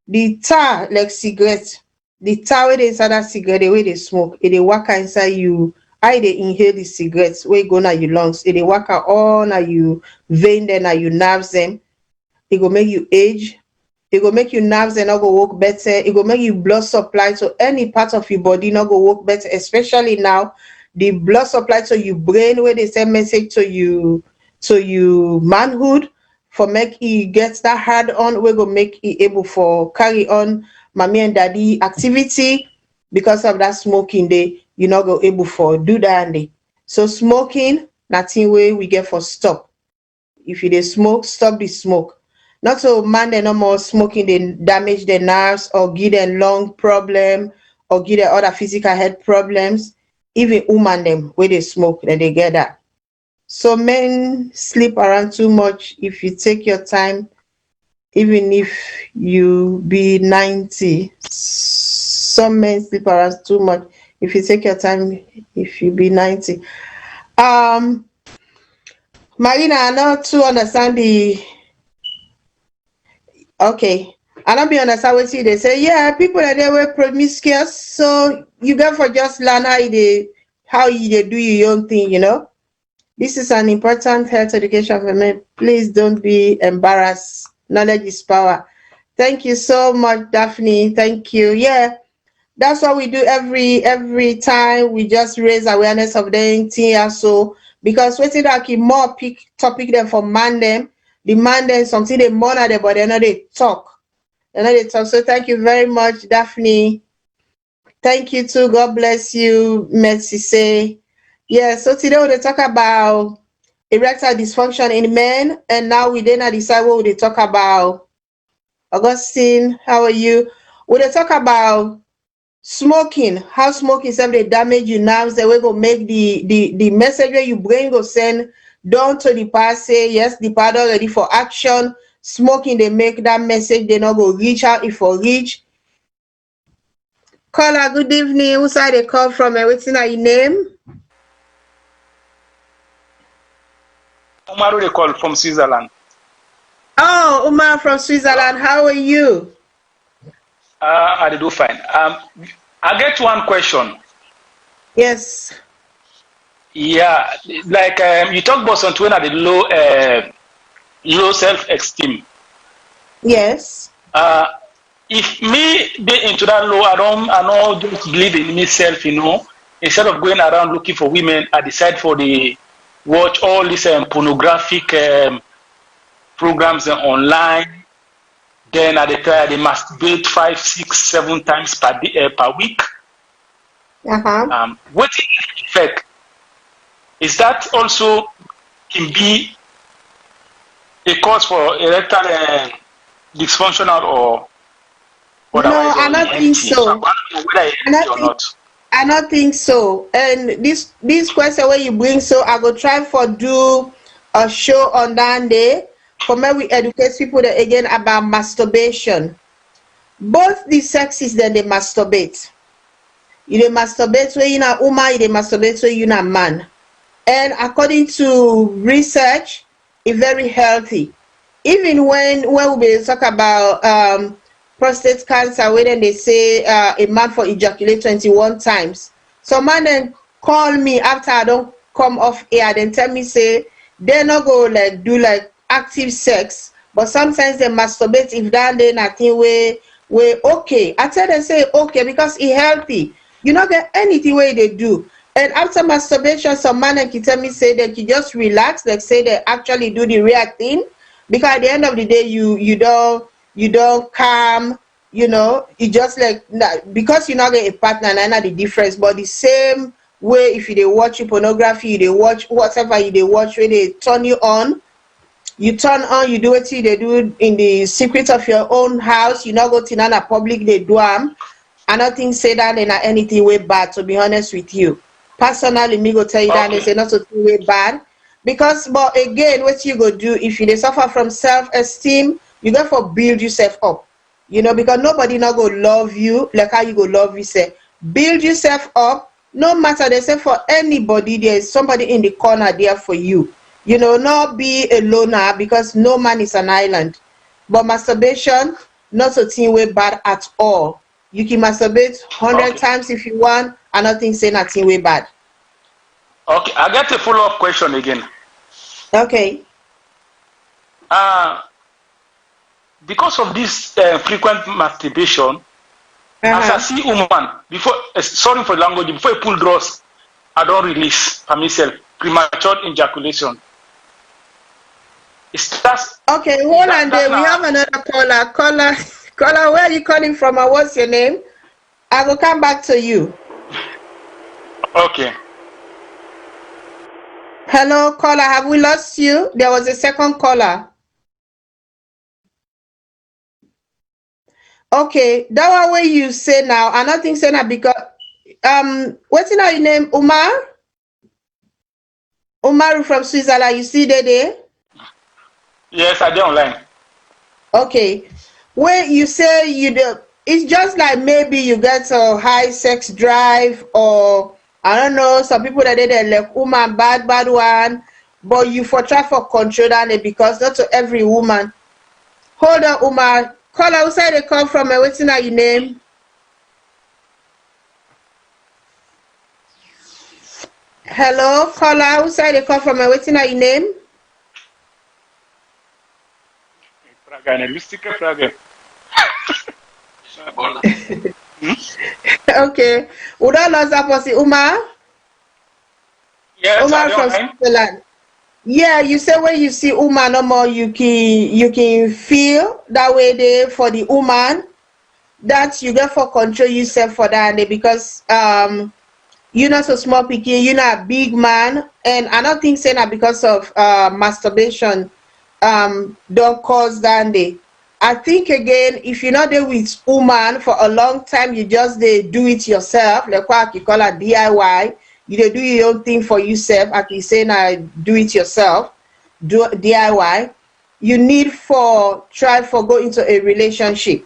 the tar like cigarette, the tar where they inside that cigarette, the way they smoke, it they work inside you. I they inhale the cigarettes, where go now your lungs, it they work all now you vein them, now you nerves them. It go make you age. It go make you nerves and not go work better. It go make you blood supply to any part of your body not go work better. Especially now, the blood supply to your brain where they send message to you manhood. For make it get that hard on, we go make it able for carry on mommy and daddy activity. Because of that smoking day, you not go able for do that day. So smoking, nothing way we get for stop. If you dey smoke, stop the smoke. Not so man they no more smoking, they damage their nerves or give them lung problem or give them other physical health problems. Even woman them where they smoke, then they get that. So men sleep around too much. If you take your time, even if you be 90, some men sleep around too much. If you take your time, if you be 90. Marina, I know to understand the okay. I don't be understand what they say. Yeah, people that they were promiscuous, so you got for just learn how you do your own thing, you know. This is an important health education for me. Please don't be embarrassed. Knowledge is power. Thank you so much, Daphne. Thank you. Yeah, that's what we do every time. We just raise awareness of the thing. So because waiting like more topic them for man them, demand them something they monitor them, but they're not they talk. They're not they talk. So thank you very much, Daphne. Thank you too. God bless you. Merci say. Yeah, so today we'll talk about erectile dysfunction in men, and now we then decide what we'll talk about. Augustine, how are you? We'll talk about smoking, how smoking they damage your nerves, they will go make the message where your brain go send down to the part say yes, the part already for action. Smoking, they make that message, they not go reach out if for reach. Caller, good evening. Who side they call from and what's your name? Umaru, they call from Switzerland. Oh, Umar from Switzerland. How are you? I do fine. I get one question. Yes. Yeah, like you talk about something at the low self-esteem. Yes. If me be into that law, I don't just believe in myself, Instead of going around looking for women, I decide for the watch all these pornographic programs online. Then I declare they masturbate 5, 6, 7 times per week. What effect is that also can be a cause for erectile dysfunctional or otherwise? No, I don't think so. I don't think so. And this question where you bring, so I go try for do a show on that day for me we educate people that, again about masturbation. Both the sexes then they masturbate. You masturbate when you're a woman, you masturbate when you're a man. And according to research, it's very healthy. Even when we talk about prostate cancer, when they say a man for ejaculate 21 times. So man then call me after I don't come off air, then tell me say they not go like do like active sex, but sometimes they masturbate if that day nothing way okay. I tell them say okay because it's healthy. You not get anything way they do. And after masturbation, some man can tell me say that you just relax, like say they actually do the real thing. Because at the end of the day, you don't calm, you just like because you not get a partner, and not the difference. But the same way, if you watch pornography, they watch whatever they watch, when they turn you on, you turn on, you do it, they do in the secret of your own house. You not go to another public, they do them. I don't think say that in anything way bad. To be honest with you, personally, me go tell you that they say not to way bad. Because, but again, what you go do if you suffer from self-esteem, you got to build yourself up. Because nobody not go love you like how you go love yourself. Build yourself up. No matter they say for anybody, there's somebody in the corner there for you. Not be a loner because no man is an island. But masturbation, not a thing way bad at all. You can masturbate 100 times if you want, and nothing say nothing way bad. Okay, I got a follow-up question again. Okay. Because of this frequent masturbation, as I see woman, before, sorry for the language, before I pull draws, I don't release for myself, premature ejaculation. Okay, hold on there. We have another caller. Caller, where are you calling from and what's your name? I will come back to you. Okay. Hello, caller. Have we lost you? There was a second caller. Okay, that one way you say now. I don't think say now because what's your name? Umar? Umar from Switzerland. You see there? Yes, I did online. Okay. Where you say you do, it's just like maybe you get a high sex drive, or I don't know, some people that they like woman bad one, but you for try for control that because not to every woman. Hold on, Umar. Call outside they come from what's your name? Hello, caller outside they come from what's your name? Okay. We don't lose that person, Umar. Yes, Umar from Switzerland. Yeah, you say when you see Umar no more, you can feel that way there for the woman that you get for control yourself for that day because you're not so small picking, you're not a big man, and I don't think saying that because of masturbation don't cause that day. I think again, if you're not there with woman for a long time, you just do it yourself, like what you call a DIY. You do your own thing for yourself. I can say now, do it yourself, do DIY. You need for try for go into a relationship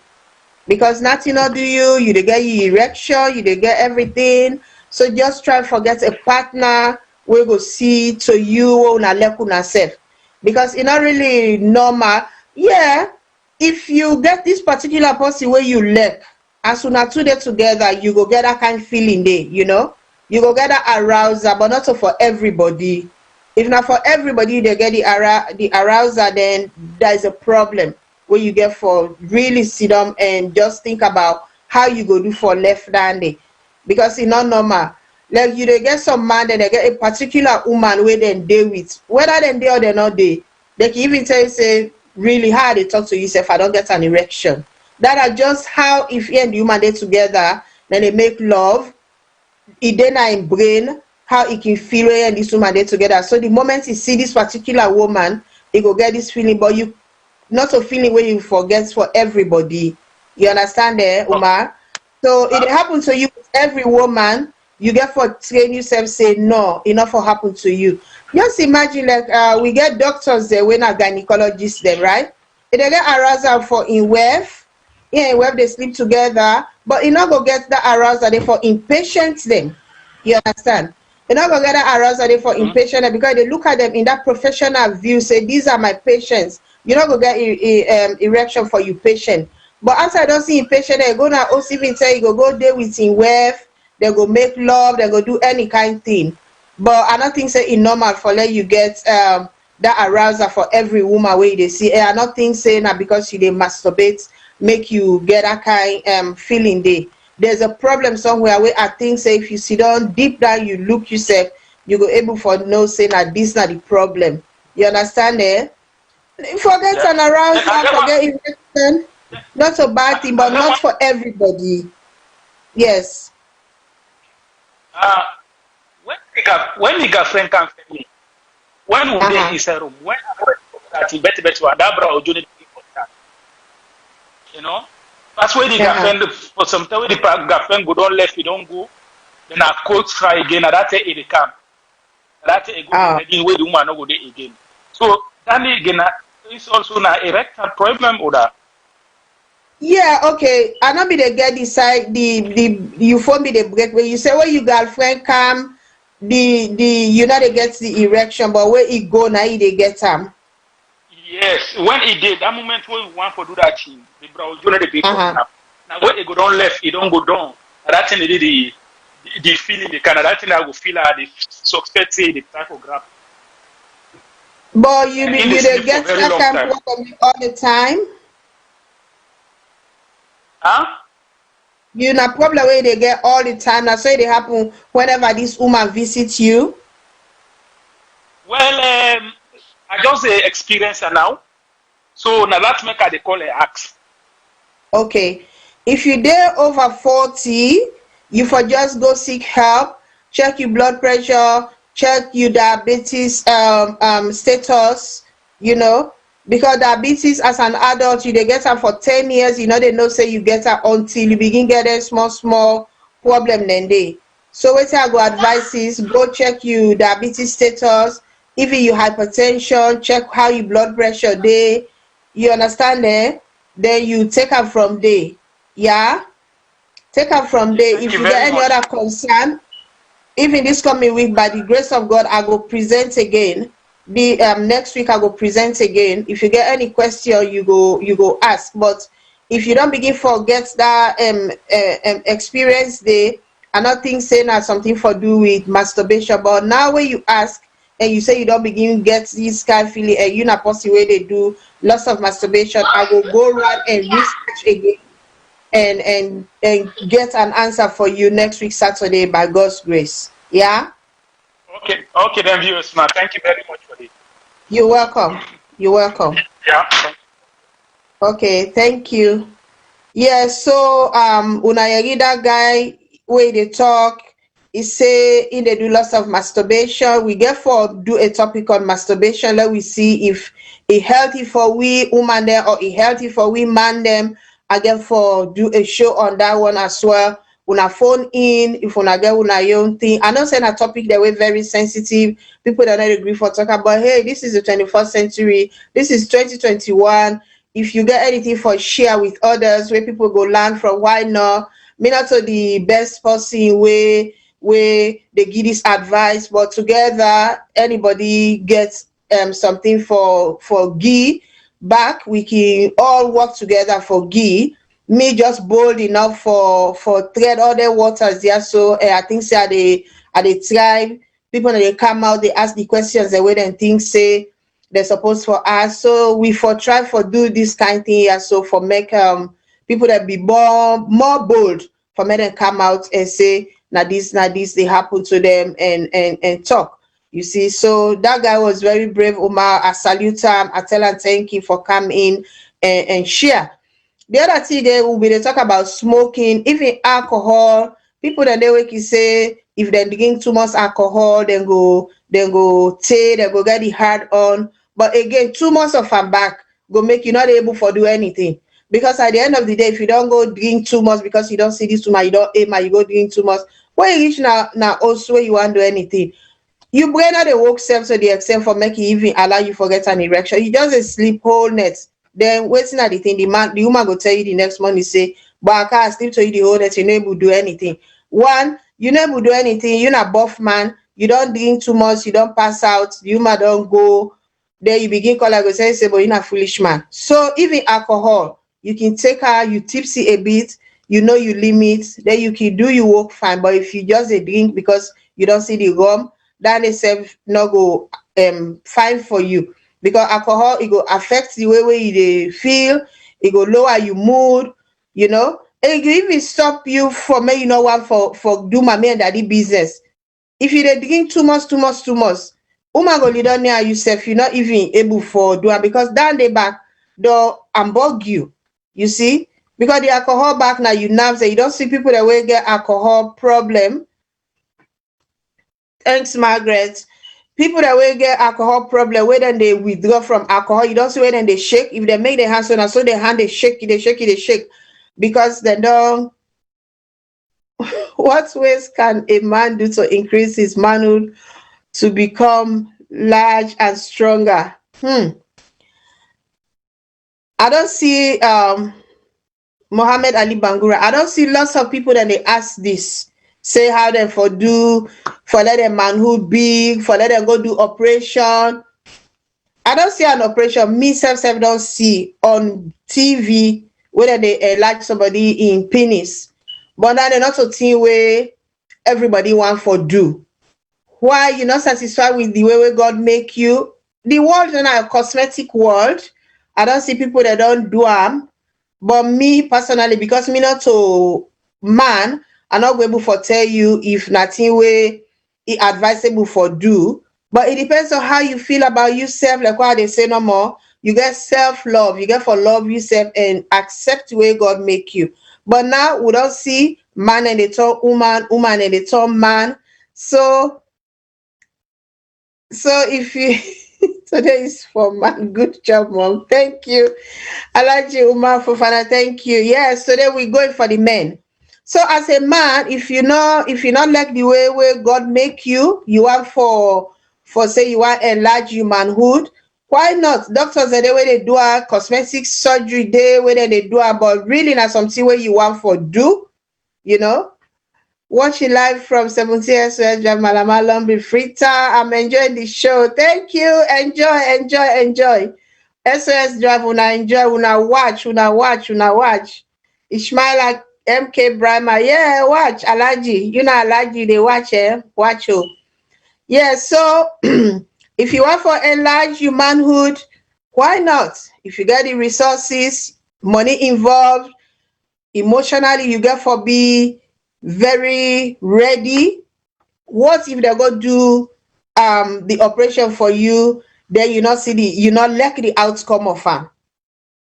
because nothing not do you dey get your erection, you dey get everything. So just try for get a partner we go see to you una like una self because it's not really normal. Yeah. If you get this particular person where you like, as soon as 2 days together, you go get that kind of feeling there, You go get that arousal, but not for everybody. If not for everybody, they get the arousal, then there is a problem. where you get for really sit down and just think about how you go do for left handed, because it's not normal. Like you they get some man and they get a particular woman where they deal with, whether they dey or they not dey. They can even tell you say really how they talk to you if I don't get an erection. That are just how if you and the woman they together, then they make love. It then in brain how it can feel and this woman they together. So the moment you see this particular woman, you go get this feeling, but you not a feeling where you forget for everybody. You understand there, Umar? So it happens to you with every woman. You get for train yourself say no, enough will happen to you. Just imagine like we get doctors there when a gynecologist there, right? They get arousal for in wave, yeah, in wave they sleep together, but you not go get the arousal they for impatient them. You understand? You're not gonna get that arousal they for impatient because they look at them in that professional view, say these are my patients. You're not gonna get erection for you patient. But after I don't see impatient, they're gonna also even tell you go there with in wave. They go make love, they go do any kind thing. But I don't think say it's normal for let you get that arousal for every woman way they see. I don't think say that because you they masturbate make you get that kind feeling there. There's a problem somewhere where I think say if you sit down deep down, you look yourself, you go able for know say that this not the problem. You understand there? Forget an arousal, forget erection. Not a bad thing, but not for everybody. Yes. When the girlfriend comes to me, when we dey in a room, when that better that bra ojo need you know, that's where the girlfriend for some time the girlfriend go don't left, you don't go, then I coach try again, and that's it come. That's a good again where the woman no go there again. So that again is also an erectile problem or that. Yeah, okay. I not be the get decide the you phone me the break where you say where your girlfriend come the you know they get the erection, but where it go now they get Yes, when he did that moment when we want to do that thing, the bro you know the people now when it go down left, it don't go down. That thing the feeling the kind of that thing I will feel the suspect say the tachograph. But you they get that kind of problem all the time. Huh? You know problem where they get all the time. That's why they happen whenever this woman visits you. Well, I just experience her now. So now that make her they call her ask. Okay. If you there over 40, you for just go seek help, check your blood pressure, check your diabetes status, you know. Because diabetes as an adult, you they get her for 10 years, you know, they know say you get her until you begin getting small problem then they. So what I go advise is go check your diabetes status, even your hypertension, check how your blood pressure day. You understand there? Then you take her from there. Yeah? Take her from there. If you get any other concern, even this coming week, by the grace of God, I go present again. The next week I go present again. If you get any question, you go ask. But if you don't begin forget that experience there, I not think saying that something for do with masturbation. But now when you ask and you say you don't begin get this kind of feeling, and you not possible way they do lots of masturbation, I will go around and research again and get an answer for you next week Saturday by God's grace. Yeah. Okay, then viewers, man. Thank you very much for this. You're welcome. You're welcome. Yeah. Okay, thank you. Yeah, so Unayagi, that guy where they talk, he say in they do lots of masturbation. We get for do a topic on masturbation. Let we see if it healthy for we woman them or it healthy for we man them. I get for do a show on that one as well. Una phone in if una get una own thing. I know saying a topic that we're very sensitive. People that not agree for talk about, hey, this is the 21st century. This is 2021. If you get anything for share with others where people go learn from, why not? Me not to the best person where they give this advice, but together anybody gets something for give back. We can all work together for give. Me just bold enough for tread other waters there. So I think say at the tribe, people that they come out, they ask the questions the way they think say they're supposed for us. So we for try for do this kind of thing here, so for make people that be more bold, for make them come out and say now this they happen to them, and talk. You see, so that guy was very brave, Umar. I salute him. I tell him thank you for coming and share. The other thing they will be, they talk about smoking, even alcohol. People that they wake you say if they drink too much alcohol, then go take, they go get it hard on. But again, too much of them back go make you not able for do anything. Because at the end of the day, if you don't go drink too much because you don't see this too much, you don't aim, you go drink too much. When you reach now also you want to do anything. You brain not the work self to the extent for making even allow you forget an erection. You just a sleep whole net. Then waiting at the thing, the woman go tell you the next morning, say, but I can't sleep to you the whole net, you're not able to do anything. One, you're not able to do anything, you're not buff man, you don't drink too much, you don't pass out, the woman don't go. Then you begin call go say, but you're not foolish man. So even alcohol, you can take her, you tipsy a bit, you know you limit, then you can do your work fine. But if you just a drink because you don't see the gum, that itself not go fine for you. Because alcohol, it go affect the way you feel, it go lower your mood, you know, and it can even stop you from you know what for do my and daddy business. If you dey drink too much, woman go lead on near yourself, you're not even able for do it, because down the back they'll unbug you. You see? Because the alcohol back now you nerves, and you don't see people that will get alcohol problem. Thanks, Margaret. People that will get alcohol problem, where then they withdraw from alcohol, you don't see where then they shake. If they make their hands so their hand they shake, because they don't. What ways can a man do to increase his manhood to become large and stronger? I don't see Mohammed Ali Bangura. I don't see lots of people that they ask this. Say how them for let them manhood big, for let them go do operation. I don't see an operation. Me self don't see on TV whether they enlarge somebody in penis. But that they're not a thing where everybody want for do. Why you're not satisfied with the way God make you? The world is not a cosmetic world. I don't see people that don't do them. But me personally, because me not a man, I'm not able to tell you if nothing way it advisable for do. But it depends on how you feel about yourself. Like what they say no more. You get self-love. You get for love yourself and accept the way God make you. But now we don't see man and they turn woman, woman and they turn man. So if you today is for man. Good job, mom. Thank you. Alaji Umar Fofana, thank you. Yes, today we're going for the men. So as a man, if you not like the way God make you, you want for say you want enlarge your manhood, why not? Doctors are the way they do a cosmetic surgery day, where they do it, but really not something where you want for do, you know. Watching live from 70 SOS Drive Malama Lumbi Frita. I'm enjoying the show. Thank you. Enjoy. SOS Drive, una enjoy, una watch. Ishmael like MK Brahma. Yeah, watch. Alaji. You know Alaji, they watch, Watch you. Yeah, so if you want for enlarge your manhood, why not? If you get the resources, money involved, emotionally you get for be very ready. What if they go do the operation for you, then you not like the outcome of them?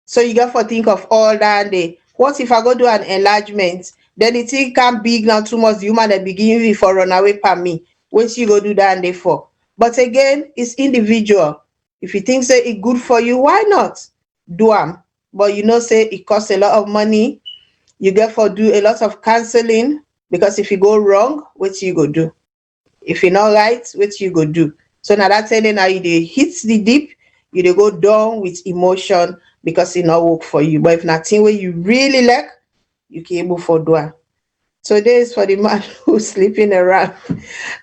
So you got to think of all that day. What if I go do an enlargement? Then the thing can't big now too much. The human that begin for run away from me. What you go do that day for? But again, it's individual. If you think say it good for you, why not do them? But say it costs a lot of money. You get for do a lot of counseling, because if you go wrong, what you go do? If you're not right, what you go do? So now that's telling now you hit the deep, you go down with emotion because it not work for you. But if nothing where you really like, you can able for do it. Today is for the man who's sleeping around.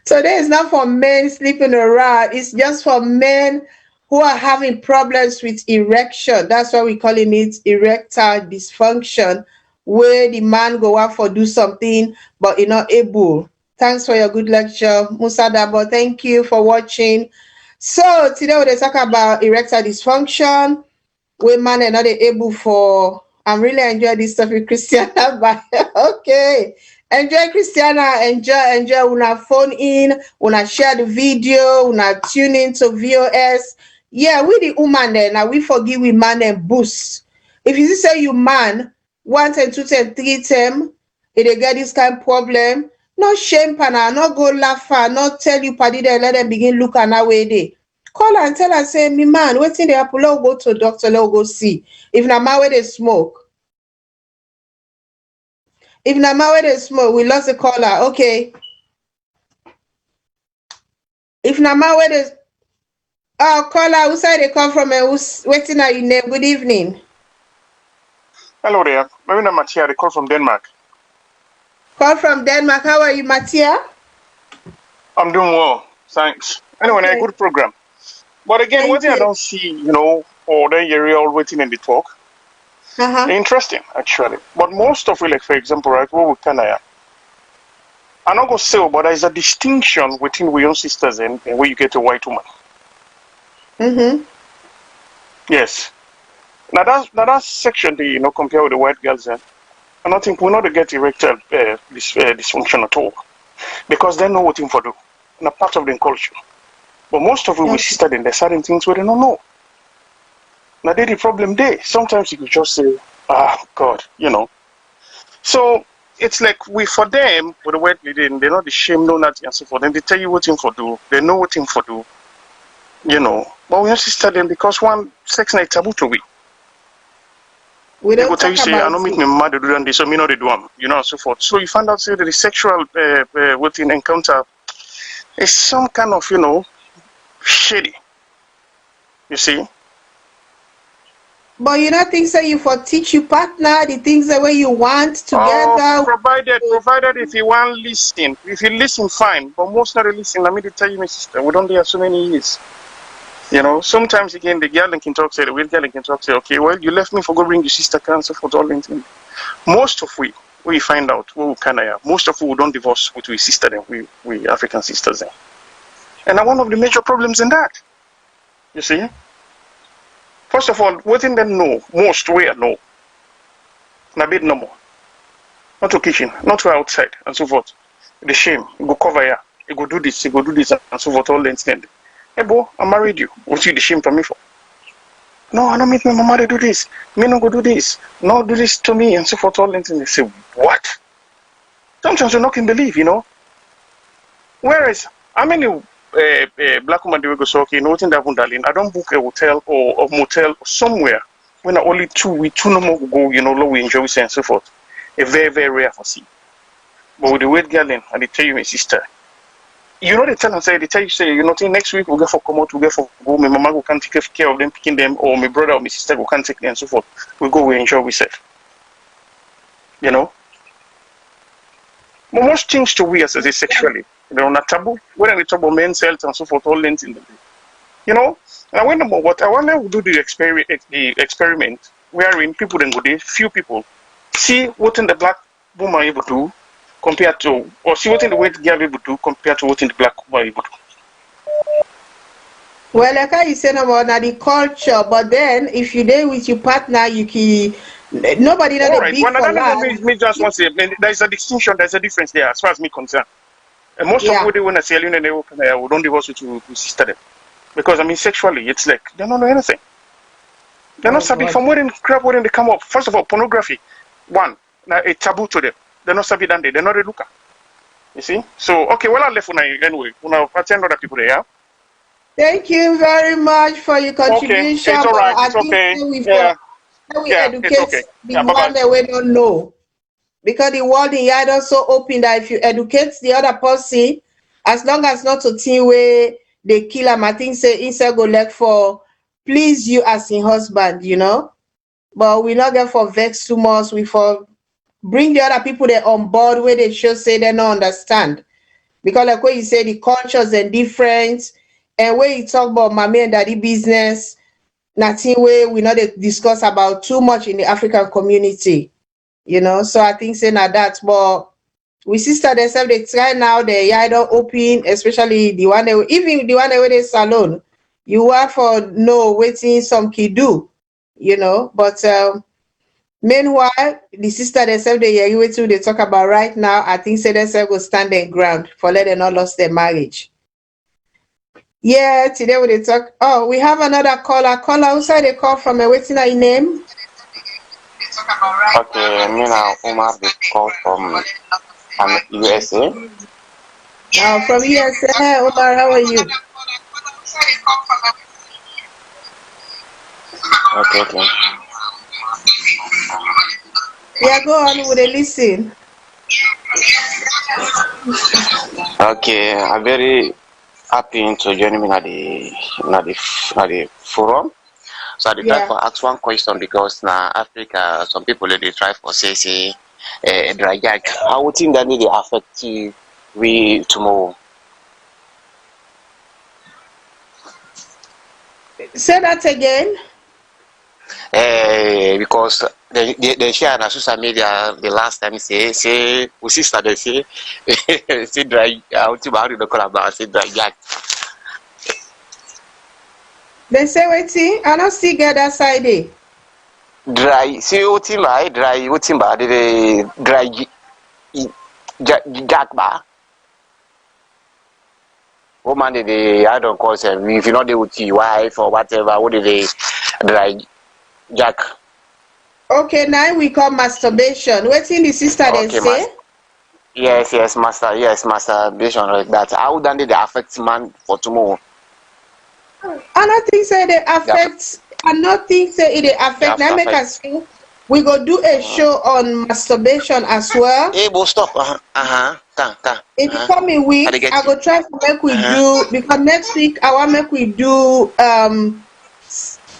Today is not for men sleeping around. It's just for men who are having problems with erection. That's why we calling it erectile dysfunction, where the man go out for do something, but you're not able. Thanks for your good lecture, Musa Dabo. Thank you for watching. So today we're talk about erectile dysfunction. Women are not able for. I'm really enjoying this stuff with Christiana, but okay. Enjoy Christiana, enjoy una phone in, una share the video, una tune in to VOS. Yeah, we the woman there now we forgive we man and boost. If you say you man, 1 10, 2 10, 3 10, if they get this kind of problem, no shame pana, no go laugh, not tell you party there, let them begin look at our way they. Call and tell her, say, me man, waiting the apple, let go to doctor, let go see. If na my way they smoke. If na my way they smoke, we lost the caller. Okay. If na my way they caller, who side they come from and who's waiting at your name? Good evening. Hello there. My name is Mattia. I call from Denmark. Call from Denmark. How are you, Mattia? I'm doing well. Thanks. Anyway, okay. A good program. But again, one thing I don't see, or the area all waiting in the talk. Interesting, actually. But most of it, like for example, right, what we can I'm not gonna say, but there's a distinction between we young sisters and where you get a white woman. Yes. Now that section, compare with the white girls, I don't think we not get erectile dysfunction at all, because they know what thing for do, and a part of the culture. But most of it we sister then there's certain things we don't know. Now the problem there. Sometimes you could just say, God, So it's like we for them with the white lady, they're not ashamed, no nothing and so forth. And they tell you what thing for do, they know what thing for do, But we have sister them because one sex night taboo to we. We don't tell you say, I don't meet my mother do this, so me not they do them, and so forth. So you find out say that the sexual within encounter is some kind of, shady. You see? But you don't think so you for teach your partner the things the way you want together? Provided if you want listen. If you listen, fine. But most not listen. Let me tell you, my sister, we don't have so many years. Sometimes again the girl can talk, say the real girl can talk, say, okay, well, you left me for go bring your sister cancer for all things. Most of we find out what we can most of we don't divorce with we sister then we African sisters then. And one of the major problems in that. You see? First of all, within them know, most we know. Na bed no more. Not to kitchen, not to outside, and so forth. The shame, you go cover here, you go do this, and so forth, all the incident. Hey boy, I married you. What's you the shame for me for? No, I don't make my mama do this. Me no go do this. No, do this to me, and so forth, all the incident. They say, what? Sometimes you not can believe, Whereas, how many black woman they go so okay, nothing that happen, darling. I don't book a hotel or a motel somewhere when only we two no more go, low we enjoy and so forth. A very, very rare for see. But with the weight girl and they tell you my sister. They tell and say they tell you say, next week we'll go for come out, we'll go for go, my mama can take care of them, picking them, or my brother or my sister will can't take them and so forth. We go, we enjoy ourselves. But most things to we as sexually. Not taboo. When we talk about men's health and so forth, all lens in the day. And when what I want to do the experiment wherein people then go there, few people see what in the black woman able to do compared to, or see what in the white girl able to do compared to what in the black woman able to do. Well, like I said about the culture, but then if you there with your partner, you can nobody not a big for life. Me just want to say there is a distinction, there's a difference there as far as me concerned. And most of what they want to say, we don't divorce to sister them. Because, sexually, it's like, they don't know anything. They're not sabi from where they come up. First of all, pornography, a taboo to them. They're not sabi than they're not a looker. You see? So, okay, well, I left anyway. We'll attend other people there, yeah? Thank you very much for your contribution. Okay, it's all right, it's okay. We educate the one that we don't know. Because the world in here is so open that if you educate the other person, as long as not to think where they kill him, I think say inside go like for please you as in husband, But we not get for vex too much. We for bring the other people there on board where they should say they don't understand. Because like what you say, the cultures are different. And when you talk about mommy and daddy business, nothing where we not discuss about too much in the African community. So I think saying that, but we sister themselves they try now they don't open, especially the one that even the one that with the salon. you are for no waiting some kid do, you know. But meanwhile, the sister themselves they hear wetin they talk about right now. I think say themselves go stand their ground for let them not lost their marriage. Yeah, today we dey talk. Oh, we have another caller. Caller, outside they call from a waiting your name. Okay, me now Umar the call from USA. From USA. Hey, Omar, how are you? Okay. Yeah, go on with the listen. Okay, I'm very happy to join me at the forum. So I try for ask one question because now Africa, some people they try for say dry jack. How would think that they affect we tomorrow? Say that again. Because they share on social media the last time say we sister they say say dry how to call about say dry jack. They say waiting, I don't see get that side there. Dry see otimba dry otimba the dry jack ba. Woman they I don't call them if you know they with your wife or whatever, what they dry jack. Okay, now we call masturbation. Waiting the sister they say? Yes, masturbation like that. How then they affect man for tomorrow? I don't think say they affect. I don't think say it affect. Now make us think. We go do a show on masturbation as well. Hey, we'll stop. In the coming weeks, I go try to make we do because next week I want make we do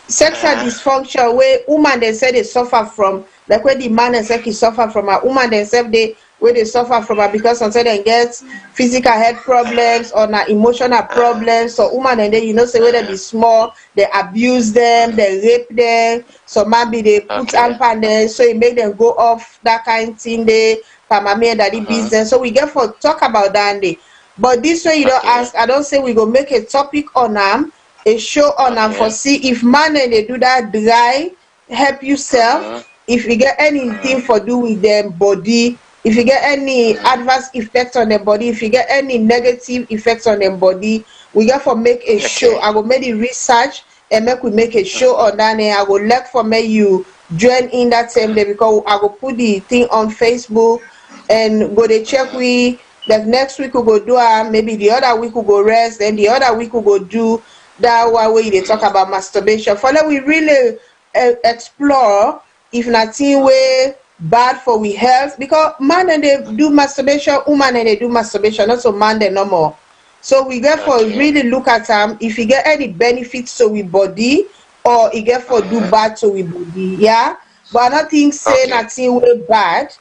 sexual dysfunction where woman they say they suffer from, like where the man they say he suffer from, a woman themselves they where they suffer from her because some say they get physical health problems or na emotional problems. So woman and then you know say where they be small, they abuse them, they rape them, so maybe they put on them, so it make them go off that kind of thing they for mommy and daddy business. So we get for talk about that day. But this way you don't ask, I don't say we go make a topic on them, a show on them for see if man and they do that dry, help yourself. If you get anything for do with them body, if you get any adverse effect on the body, if you get any negative effects on the body, we get for make a show. I will make the research and we make a show on that, and I will let for me you join in that same day because I will put the thing on Facebook and go to check we that next week we go do maybe the other week we go rest, then the other week we go do that one way they talk about masturbation. For that we really explore if nothing way bad for we health because man and they do masturbation, woman and they do masturbation, not so man they no more. So we get for really look at them if you get any benefits to we body or you get for do bad to we body, yeah. But I don't think say nothing way bad.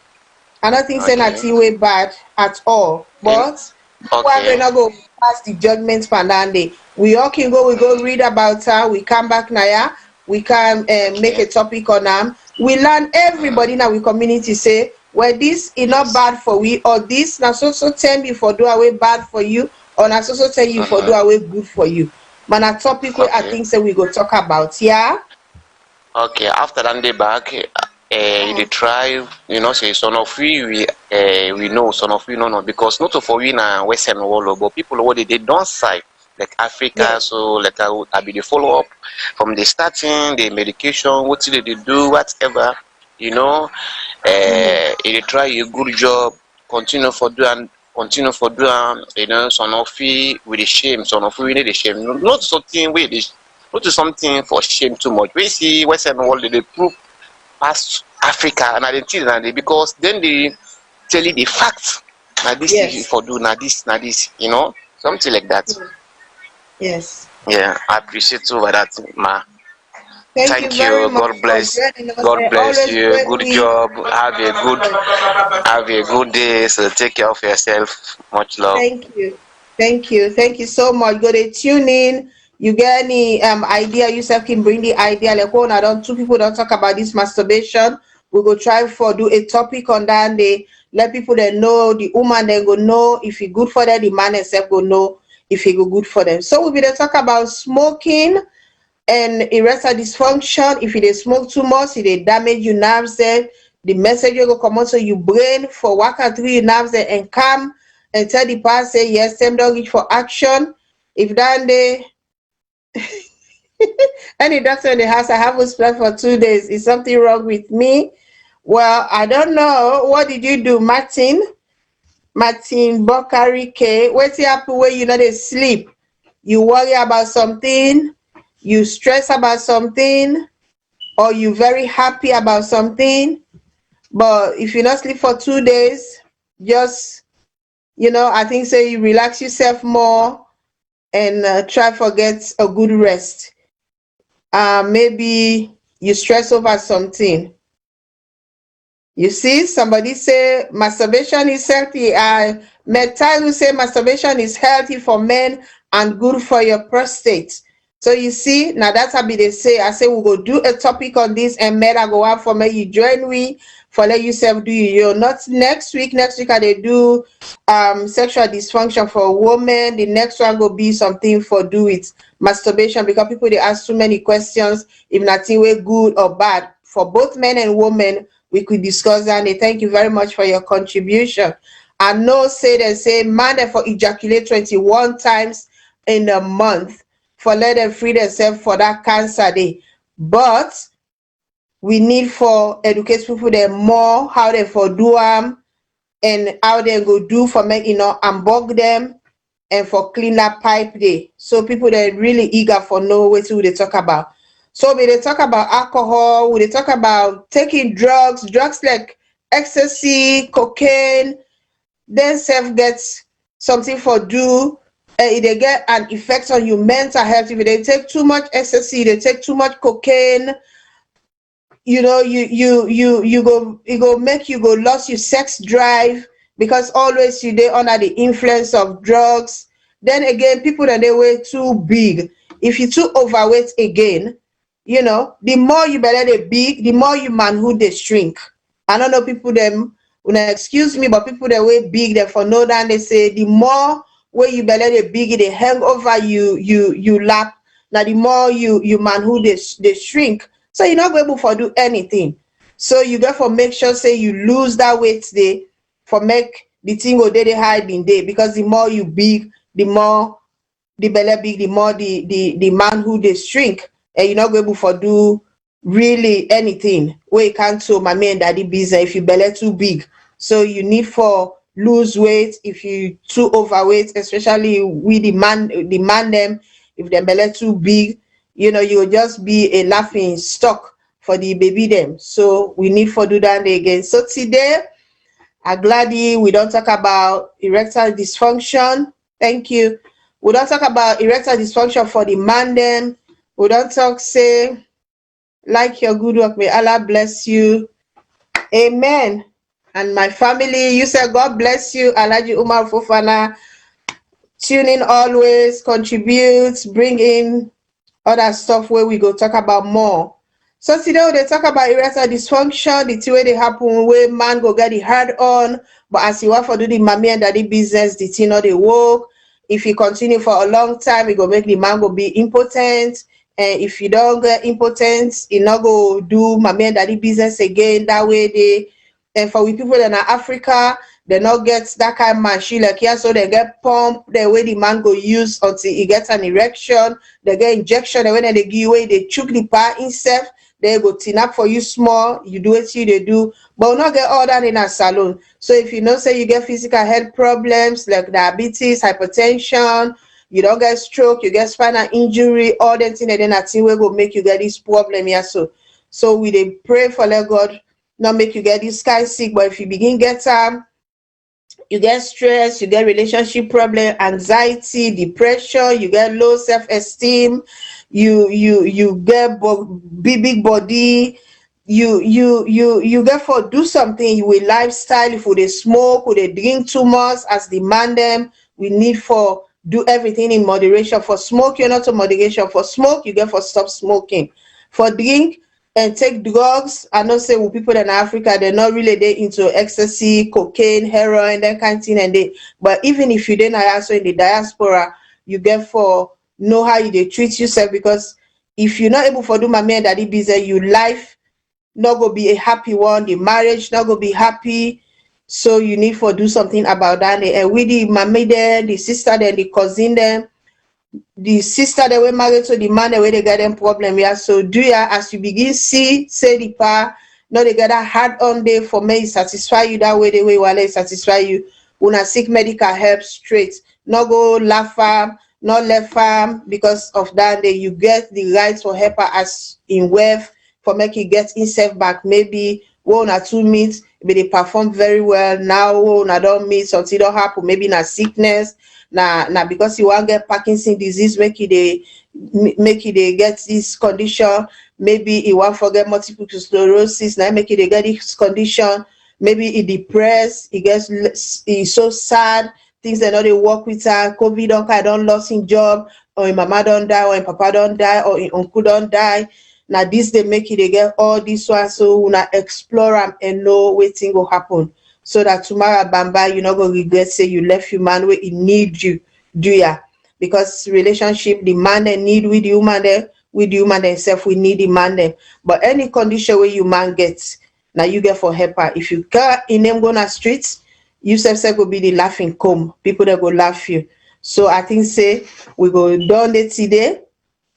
I don't think say nothing way bad at all. But we're not go past the judgment panande. We all can go, we go read about her, we come back now, we can make a topic on them. We learn everybody in our community say, well, this is not bad for we, or this now so tell me for do away bad for you, or now so tell you for do away good for you. Man, a topic where I think say we go talk about, yeah. Okay, after that day back, they try, you know, say some of we know, some of we no, because not for we na Western world, but people what they don't say. Like Africa, so like I be the follow up from the starting, the medication, what did they do, whatever, you know, they try a good job, continue for doing, you know, some of you with the shame, some of you need the shame, not something with this, not something for shame too much. We see Western world they prove past Africa and identity, because then they tell you the facts. Now this is for do, now this, you know, something like that. Yes. Yeah, I appreciate you for that, ma. Thank you very much. God bless. God bless you. Good job. Have a good day. So take care of yourself. Much love. Thank you so much. Go to tune in. You get any idea yourself can bring the idea. Like oh, I don't two people don't talk about this masturbation. We go try for do a topic on that and they let people that know the woman they go know if it's good for them, the man itself go know if it go good for them. So we'll be to talk about smoking and erectile dysfunction. If you smoke too much, it damage your nerves there. The message will go come out to your brain for work through your nerves there and calm and tell the part say yes, time don't reach for action. If that day any doctor in the house, I have a plan for 2 days. Is something wrong with me? Well, I don't know. What did you do, Martin? Martin Bokari K. What's happen when you not sleep? You worry about something, you stress about something, or you very happy about something. But if you not sleep for 2 days, just, I think say you relax yourself more and try to get a good rest. Maybe you stress over something. You see, somebody say masturbation is healthy. I met time who say masturbation is healthy for men and good for your prostate. So you see, now that's how they say. I say we go do a topic on this, and men I go out for me. You join me for let yourself do you. Not next week. Next week I they do sexual dysfunction for women. The next one will be something for do it masturbation, because people they ask too many questions. If nothing way good or bad for both men and women, we could discuss that. And thank you very much for your contribution. I know they say man they for ejaculate 21 times in a month for let them free themselves for that cancer day. But we need for educate people them more how they for do and how they go do for make unbug them and for clean that pipe day. So people they're really eager for know what they talk about. So we they talk about alcohol, we they talk about taking drugs like ecstasy, cocaine, then self gets something for do. They get an effect on your mental health. If they take too much ecstasy, they take too much cocaine, you go make you go lose your sex drive, because always you they under the influence of drugs. Then again, people that they weigh too big. If you too overweight again, the more you better they big, the more you manhood they shrink. I don't know people them when excuse me, but people that weigh big, therefore know that they say the more where you better they big, they hang over you lap. Now the more you manhood they shrink. So you're not able to do anything. So you therefore make sure say you lose that weight day for make the thing go they hide in day, because the more you big, the more the belly big, the more the manhood they shrink. And you're not able to do really anything where you can't show my and daddy business if you belly too big. So you need for lose weight if you too overweight, especially with the man them, if the belly too big, you'll just be a laughing stock for the baby them. So we need for do that again. So today I'm glad we don't talk about erectile dysfunction. Thank you. We don't talk about erectile dysfunction for the man them. We don't talk, say, like your good work, may Allah bless you. Amen. And my family, you say God bless you. Alhaji Umar Fofana, tune in always, contribute, bring in other stuff where we go talk about more. So today they talk about erectile dysfunction, the two way they happen where man go get it hard on, but as you want for do the mommy and daddy business, the thing not they work. If you continue for a long time, it go make the man go be impotent. And if you don't get impotent, you not go do mommy and daddy business again. That way and for we people in Africa, they not get that kind of machine like here, so they get pump the way the man go use until he gets an erection. They get injection, and when they give you away, they choke the part himself. They go tin up for you small. You do it, they do, but we not get all that in a salon. So if you say you get physical health problems like diabetes, hypertension, you don't get stroke, you get spinal injury, all that thing, and then that thing will go make you get this problem here. So we they pray for let God not make you get this kind sick. But if you begin get you get stress, you get relationship problem, anxiety, depression, you get low self-esteem, you get big body, you get for do something with lifestyle. If they smoke or they drink too much as demand them, we need for do everything in moderation. For smoke, you're not to moderation. For smoke, you get for stop smoking. For drink and take drugs, I know say with people in Africa, they're not really they into ecstasy, cocaine, heroin, that kind of thing. But even if you didn't also in the diaspora, you get for know how you dey treat yourself, because if you're not able for do mommy and daddy business, your life not go be a happy one, the marriage not go be happy. So you need for do something about that. And with the mommy there, the sister there, the cousin there, the sister that were married to the man the way they get them problem. Yeah, so do ya as you begin see say the pa no they get that hard on day for me satisfy you that way the way while they satisfy you. Una seek medical help straight. No go laugh farm, not left farm because of that day you get the right for helper as in wealth for make you get himself back. Maybe 1 or 2 meets, but they perform very well. Now 1 or don't meet something don't happen, maybe na sickness. Now because you want get Parkinson disease, make you they get this condition. Maybe you want forget multiple sclerosis, now make you they get this condition. Maybe he depressed, he's so sad, things that not they work with her, COVID don't lost his job, or his mama don't die, or his papa don't die, or his uncle don't die. Now this they make it they get all this one, so una explore them and know what thing will happen. So that tomorrow bamba you not gonna regret say you left your man where he need you, do ya? Because relationship the man they need with the woman there, with the woman themselves we need the man there. But any condition where you man gets, now you get for helper. If you got in them going on streets, you self go be the laughing comb. People that go laugh you. So I think say we go done it today.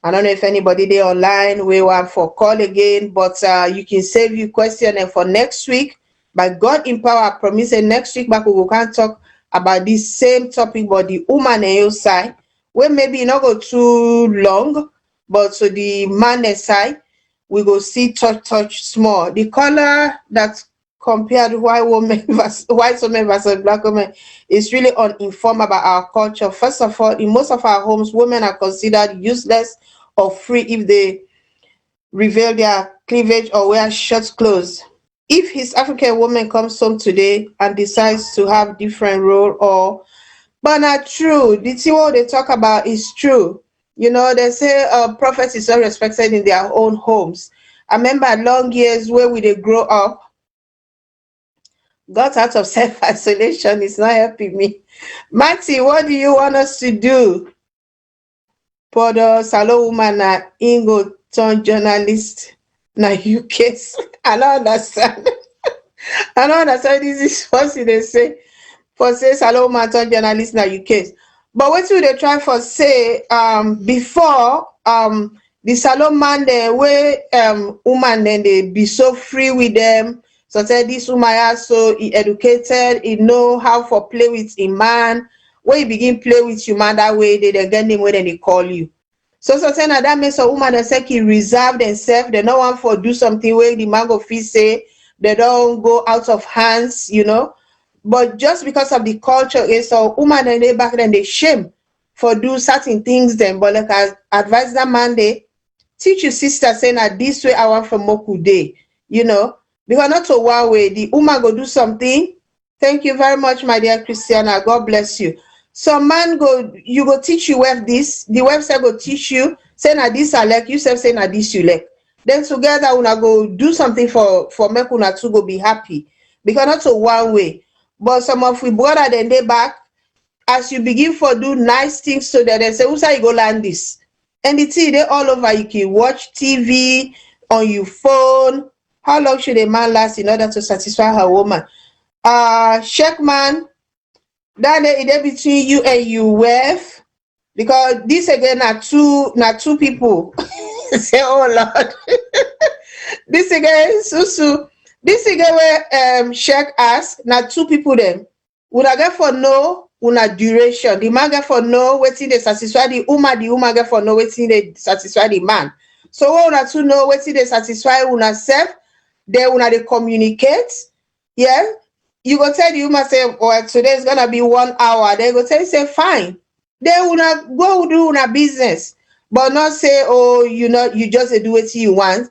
I don't know if anybody there online we want for call again, but you can save your question and for next week. By God in power, I promise next week back we can talk about this same topic, but the woman and your side, where maybe not go too long, but so the man side, we go see touch small. The color that compared white woman versus black woman is really uninformed about our culture. First of all, in most of our homes, women are considered useless or free if they reveal their cleavage or wear short clothes. If his African woman comes home today and decides to have different role, but not true. The thing what they talk about is true. You know, they say prophets is not respected in their own homes. I remember long years where we they grow up, got out of self-isolation is not helping me. Matty, what do you want us to do? For the SALONE woman na Ingo turn journalist na UK. I don't understand. I don't understand this is what they say. For say SALONE woman turn journalist na UK. But what do they try for say before the SALONE man there where woman then they be so free with them. So say this woman so he educated, he know how for play with a man. When you begin play with your man that way, they get name when they call you. So say now that makes a woman that say he reserve themselves, they don't want for do something where the man go feel say they don't go out of hands, you know. But just because of the culture, is so woman and they back then they shame for do certain things then. But like I advise that man they teach your sister saying that this way I want for Moku day, you know. Because not to one way, the woman go do something. Thank you very much, my dear Christiana. God bless you. So man you go teach you web this. The website go teach you. Say na this I like. You say na this you like. Then together una go do something for make una two go be happy. Because not to one way. But some of we brother then they back. As you begin for do nice things so that they say, who's how you go learn this? And the thing they all over. You can watch TV on your phone. How long should a man last in order to satisfy her woman? Check man, that is between you and your wife, because this again are two people. Say, oh Lord, this again, Susu, this again where check ask, not two people them. Would I get for no una duration? The man get for no waiting they satisfy the woman get for no waiting they satisfy the man. So what una to know waiting they satisfy una self. They when they communicate, yeah, you go tell the woman say, oh, today is gonna be 1 hour. They go tell you say fine. They will not go do una business, but not say, oh, you know, you just do what you want.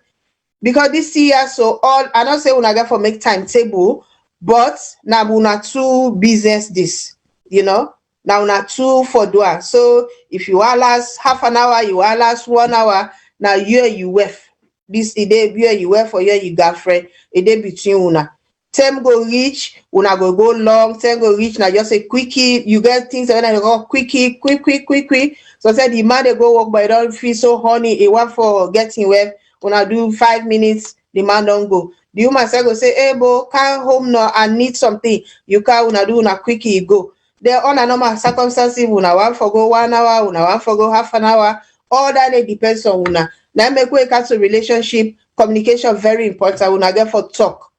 Because this year, so all I don't say una get for make timetable, but now una two business this, you know. Now una two for do. So if you are last half an hour, you are last 1 hour. Now you wife. This day you wear for your girlfriend, a day between una. Time go reach, una go long. Time go reach, now just a quickie. You get things when I go quickie. So say the man they go work, but it don't feel so horny. It want for getting web. Una do 5 minutes, the man don't go. The woman say go say, hey, bo, come home now. I need something. You can't una do una quickie, you go. There on a normal circumstances, una want for go 1 hour, una want for go half an hour. All that it depends on una. Now make way to relationship, communication very important. Una get for talk.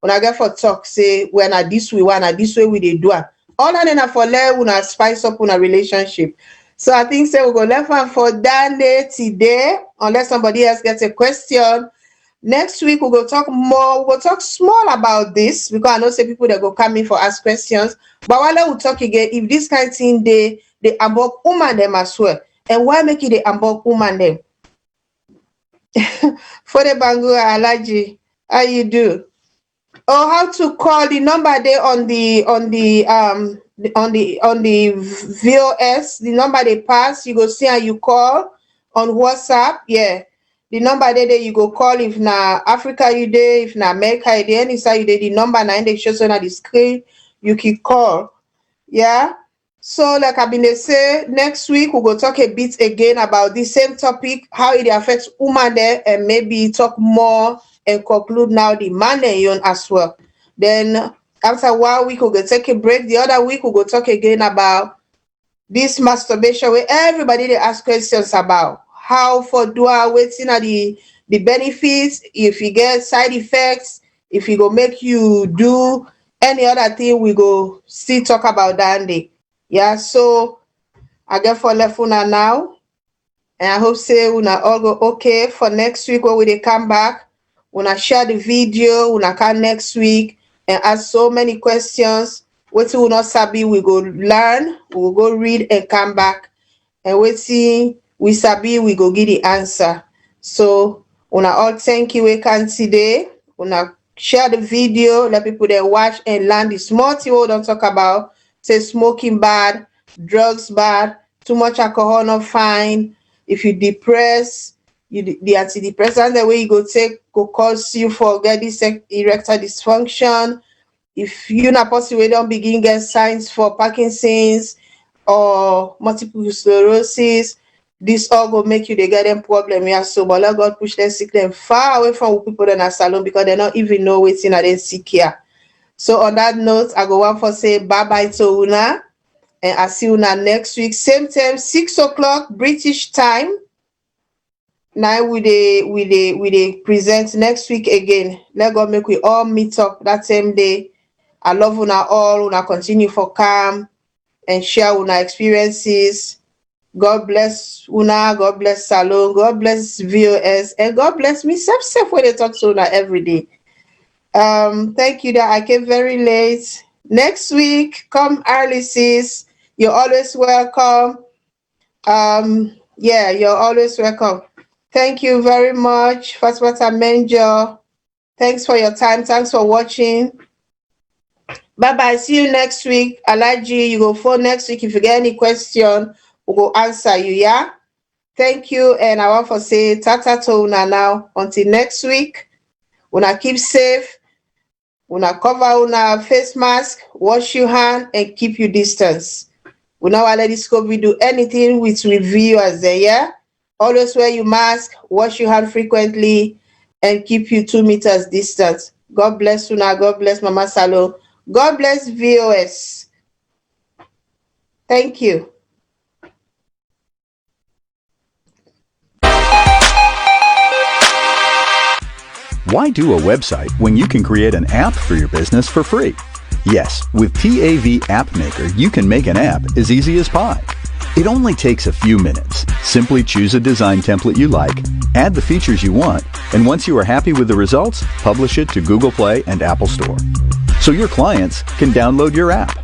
Una get for talk. Say when I this way, when I this way we they do it. All that enough for let una spice up una relationship. So I think say we go left one for that day today, unless somebody else gets a question. Next week we go talk more. We'll talk small about this because I know say people that go come in for ask questions. But while we talk again, if this kind of thing they ambok woman them as well. And why make it the ambok woman them? For the Bangura Alaji, how you do? Oh, how to call the number there on the VOS, the number they pass, you go see how you call on WhatsApp. Yeah. The number there you go call if na Africa you there, if na America you there, any side you there, the number na they show so on the screen, you can call. Yeah. So like I've been say, next week we'll go talk a bit again about the same topic, how it affects women there, and maybe talk more and conclude now the man as well. Then after 1 week we'll go take a break. The other week we'll go talk again about this masturbation where everybody they ask questions about how for do I waiting at the benefits, if you get side effects, if you go make you do any other thing, we go still talk about that day. Yeah, so I get for left una now, and I hope say una all go okay for next week when we come back. Una share the video, una come next week and ask so many questions. What we not sabi, we go learn, we will go read and come back. And we sabi, we go get the answer. So una all thank you we can today. Una share the video, let people there watch and learn the small thing we don't talk about. Say smoking bad, drugs bad, too much alcohol not fine. If you depressed, the antidepressant the way you go take go cause you for get this erectile dysfunction. If you not possible don't begin get signs for Parkinson's or multiple sclerosis, this all go make you they get them problem. Yeah, so but let God push them sick them far away from people in a salon because they don't even know what's in a sick here. So on that note, I go on for say bye to una, and I see una next week, same time, 6 o'clock British time. Now we they present next week again. Let God make we all meet up that same day. I love una all. Una continue for calm and share una experiences. God bless una. God bless Salone. God bless VOS, and God bless me. Self when they talk to una every day. Thank you that I came very late. Next week, come early, sis. You're always welcome. Yeah, you're always welcome. Thank you very much. Fatmata Menjo. Thanks for your time. Thanks for watching. Bye-bye. See you next week. Alaji, you go phone next week. If you get any question, we'll go answer you, yeah? Thank you. And I want to say tata to una now. Until next week. Una keep safe. Una cover una face mask. Wash your hand and keep your distance. We now let this COVID do anything with reviewers there, yeah? Always wear your mask, wash your hand frequently, and keep you 2 meters distance. God bless una. God bless Mama Salone. God bless VOS. Thank you. Why do a website when you can create an app for your business for free? Yes, with TAV App Maker, you can make an app as easy as pie. It only takes a few minutes. Simply choose a design template you like, add the features you want, and once you are happy with the results, publish it to Google Play and Apple Store. So your clients can download your app.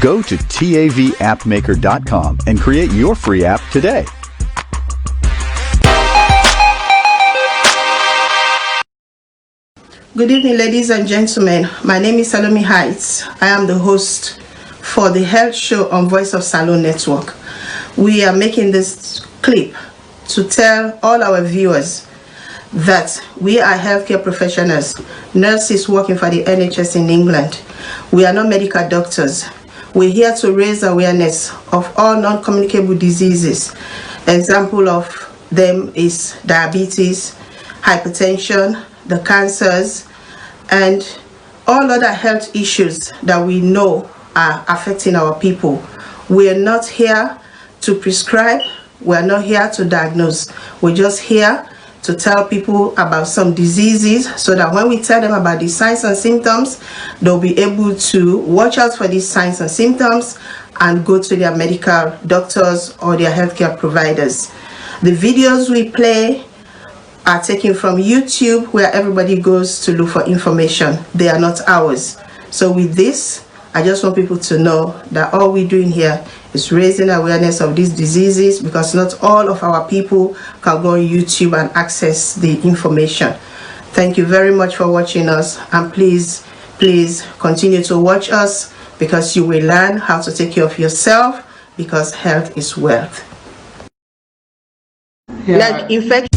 Go to TAVAppmaker.com and create your free app today. Good evening, ladies and gentlemen. My name is Salome Heights. I am the host for the health show on Voice of Salone Network. We are making this clip to tell all our viewers that we are healthcare professionals, nurses working for the NHS in England. We are not medical doctors. We're here to raise awareness of all non-communicable diseases. Example of them is diabetes, hypertension, the cancers, and all other health issues that we know are affecting our people. We are not here to prescribe. We are not here to diagnose. We're just here to tell people about some diseases so that when we tell them about the signs and symptoms, they'll be able to watch out for these signs and symptoms and go to their medical doctors or their healthcare providers. The videos we play are taken from YouTube, where everybody goes to look for information. They are not ours. So with this, I just want people to know that all we're doing here is raising awareness of these diseases, because not all of our people can go on YouTube and access the information. Thank you very much for watching us, and please continue to watch us, because you will learn how to take care of yourself, because health is wealth. Yeah. Like infection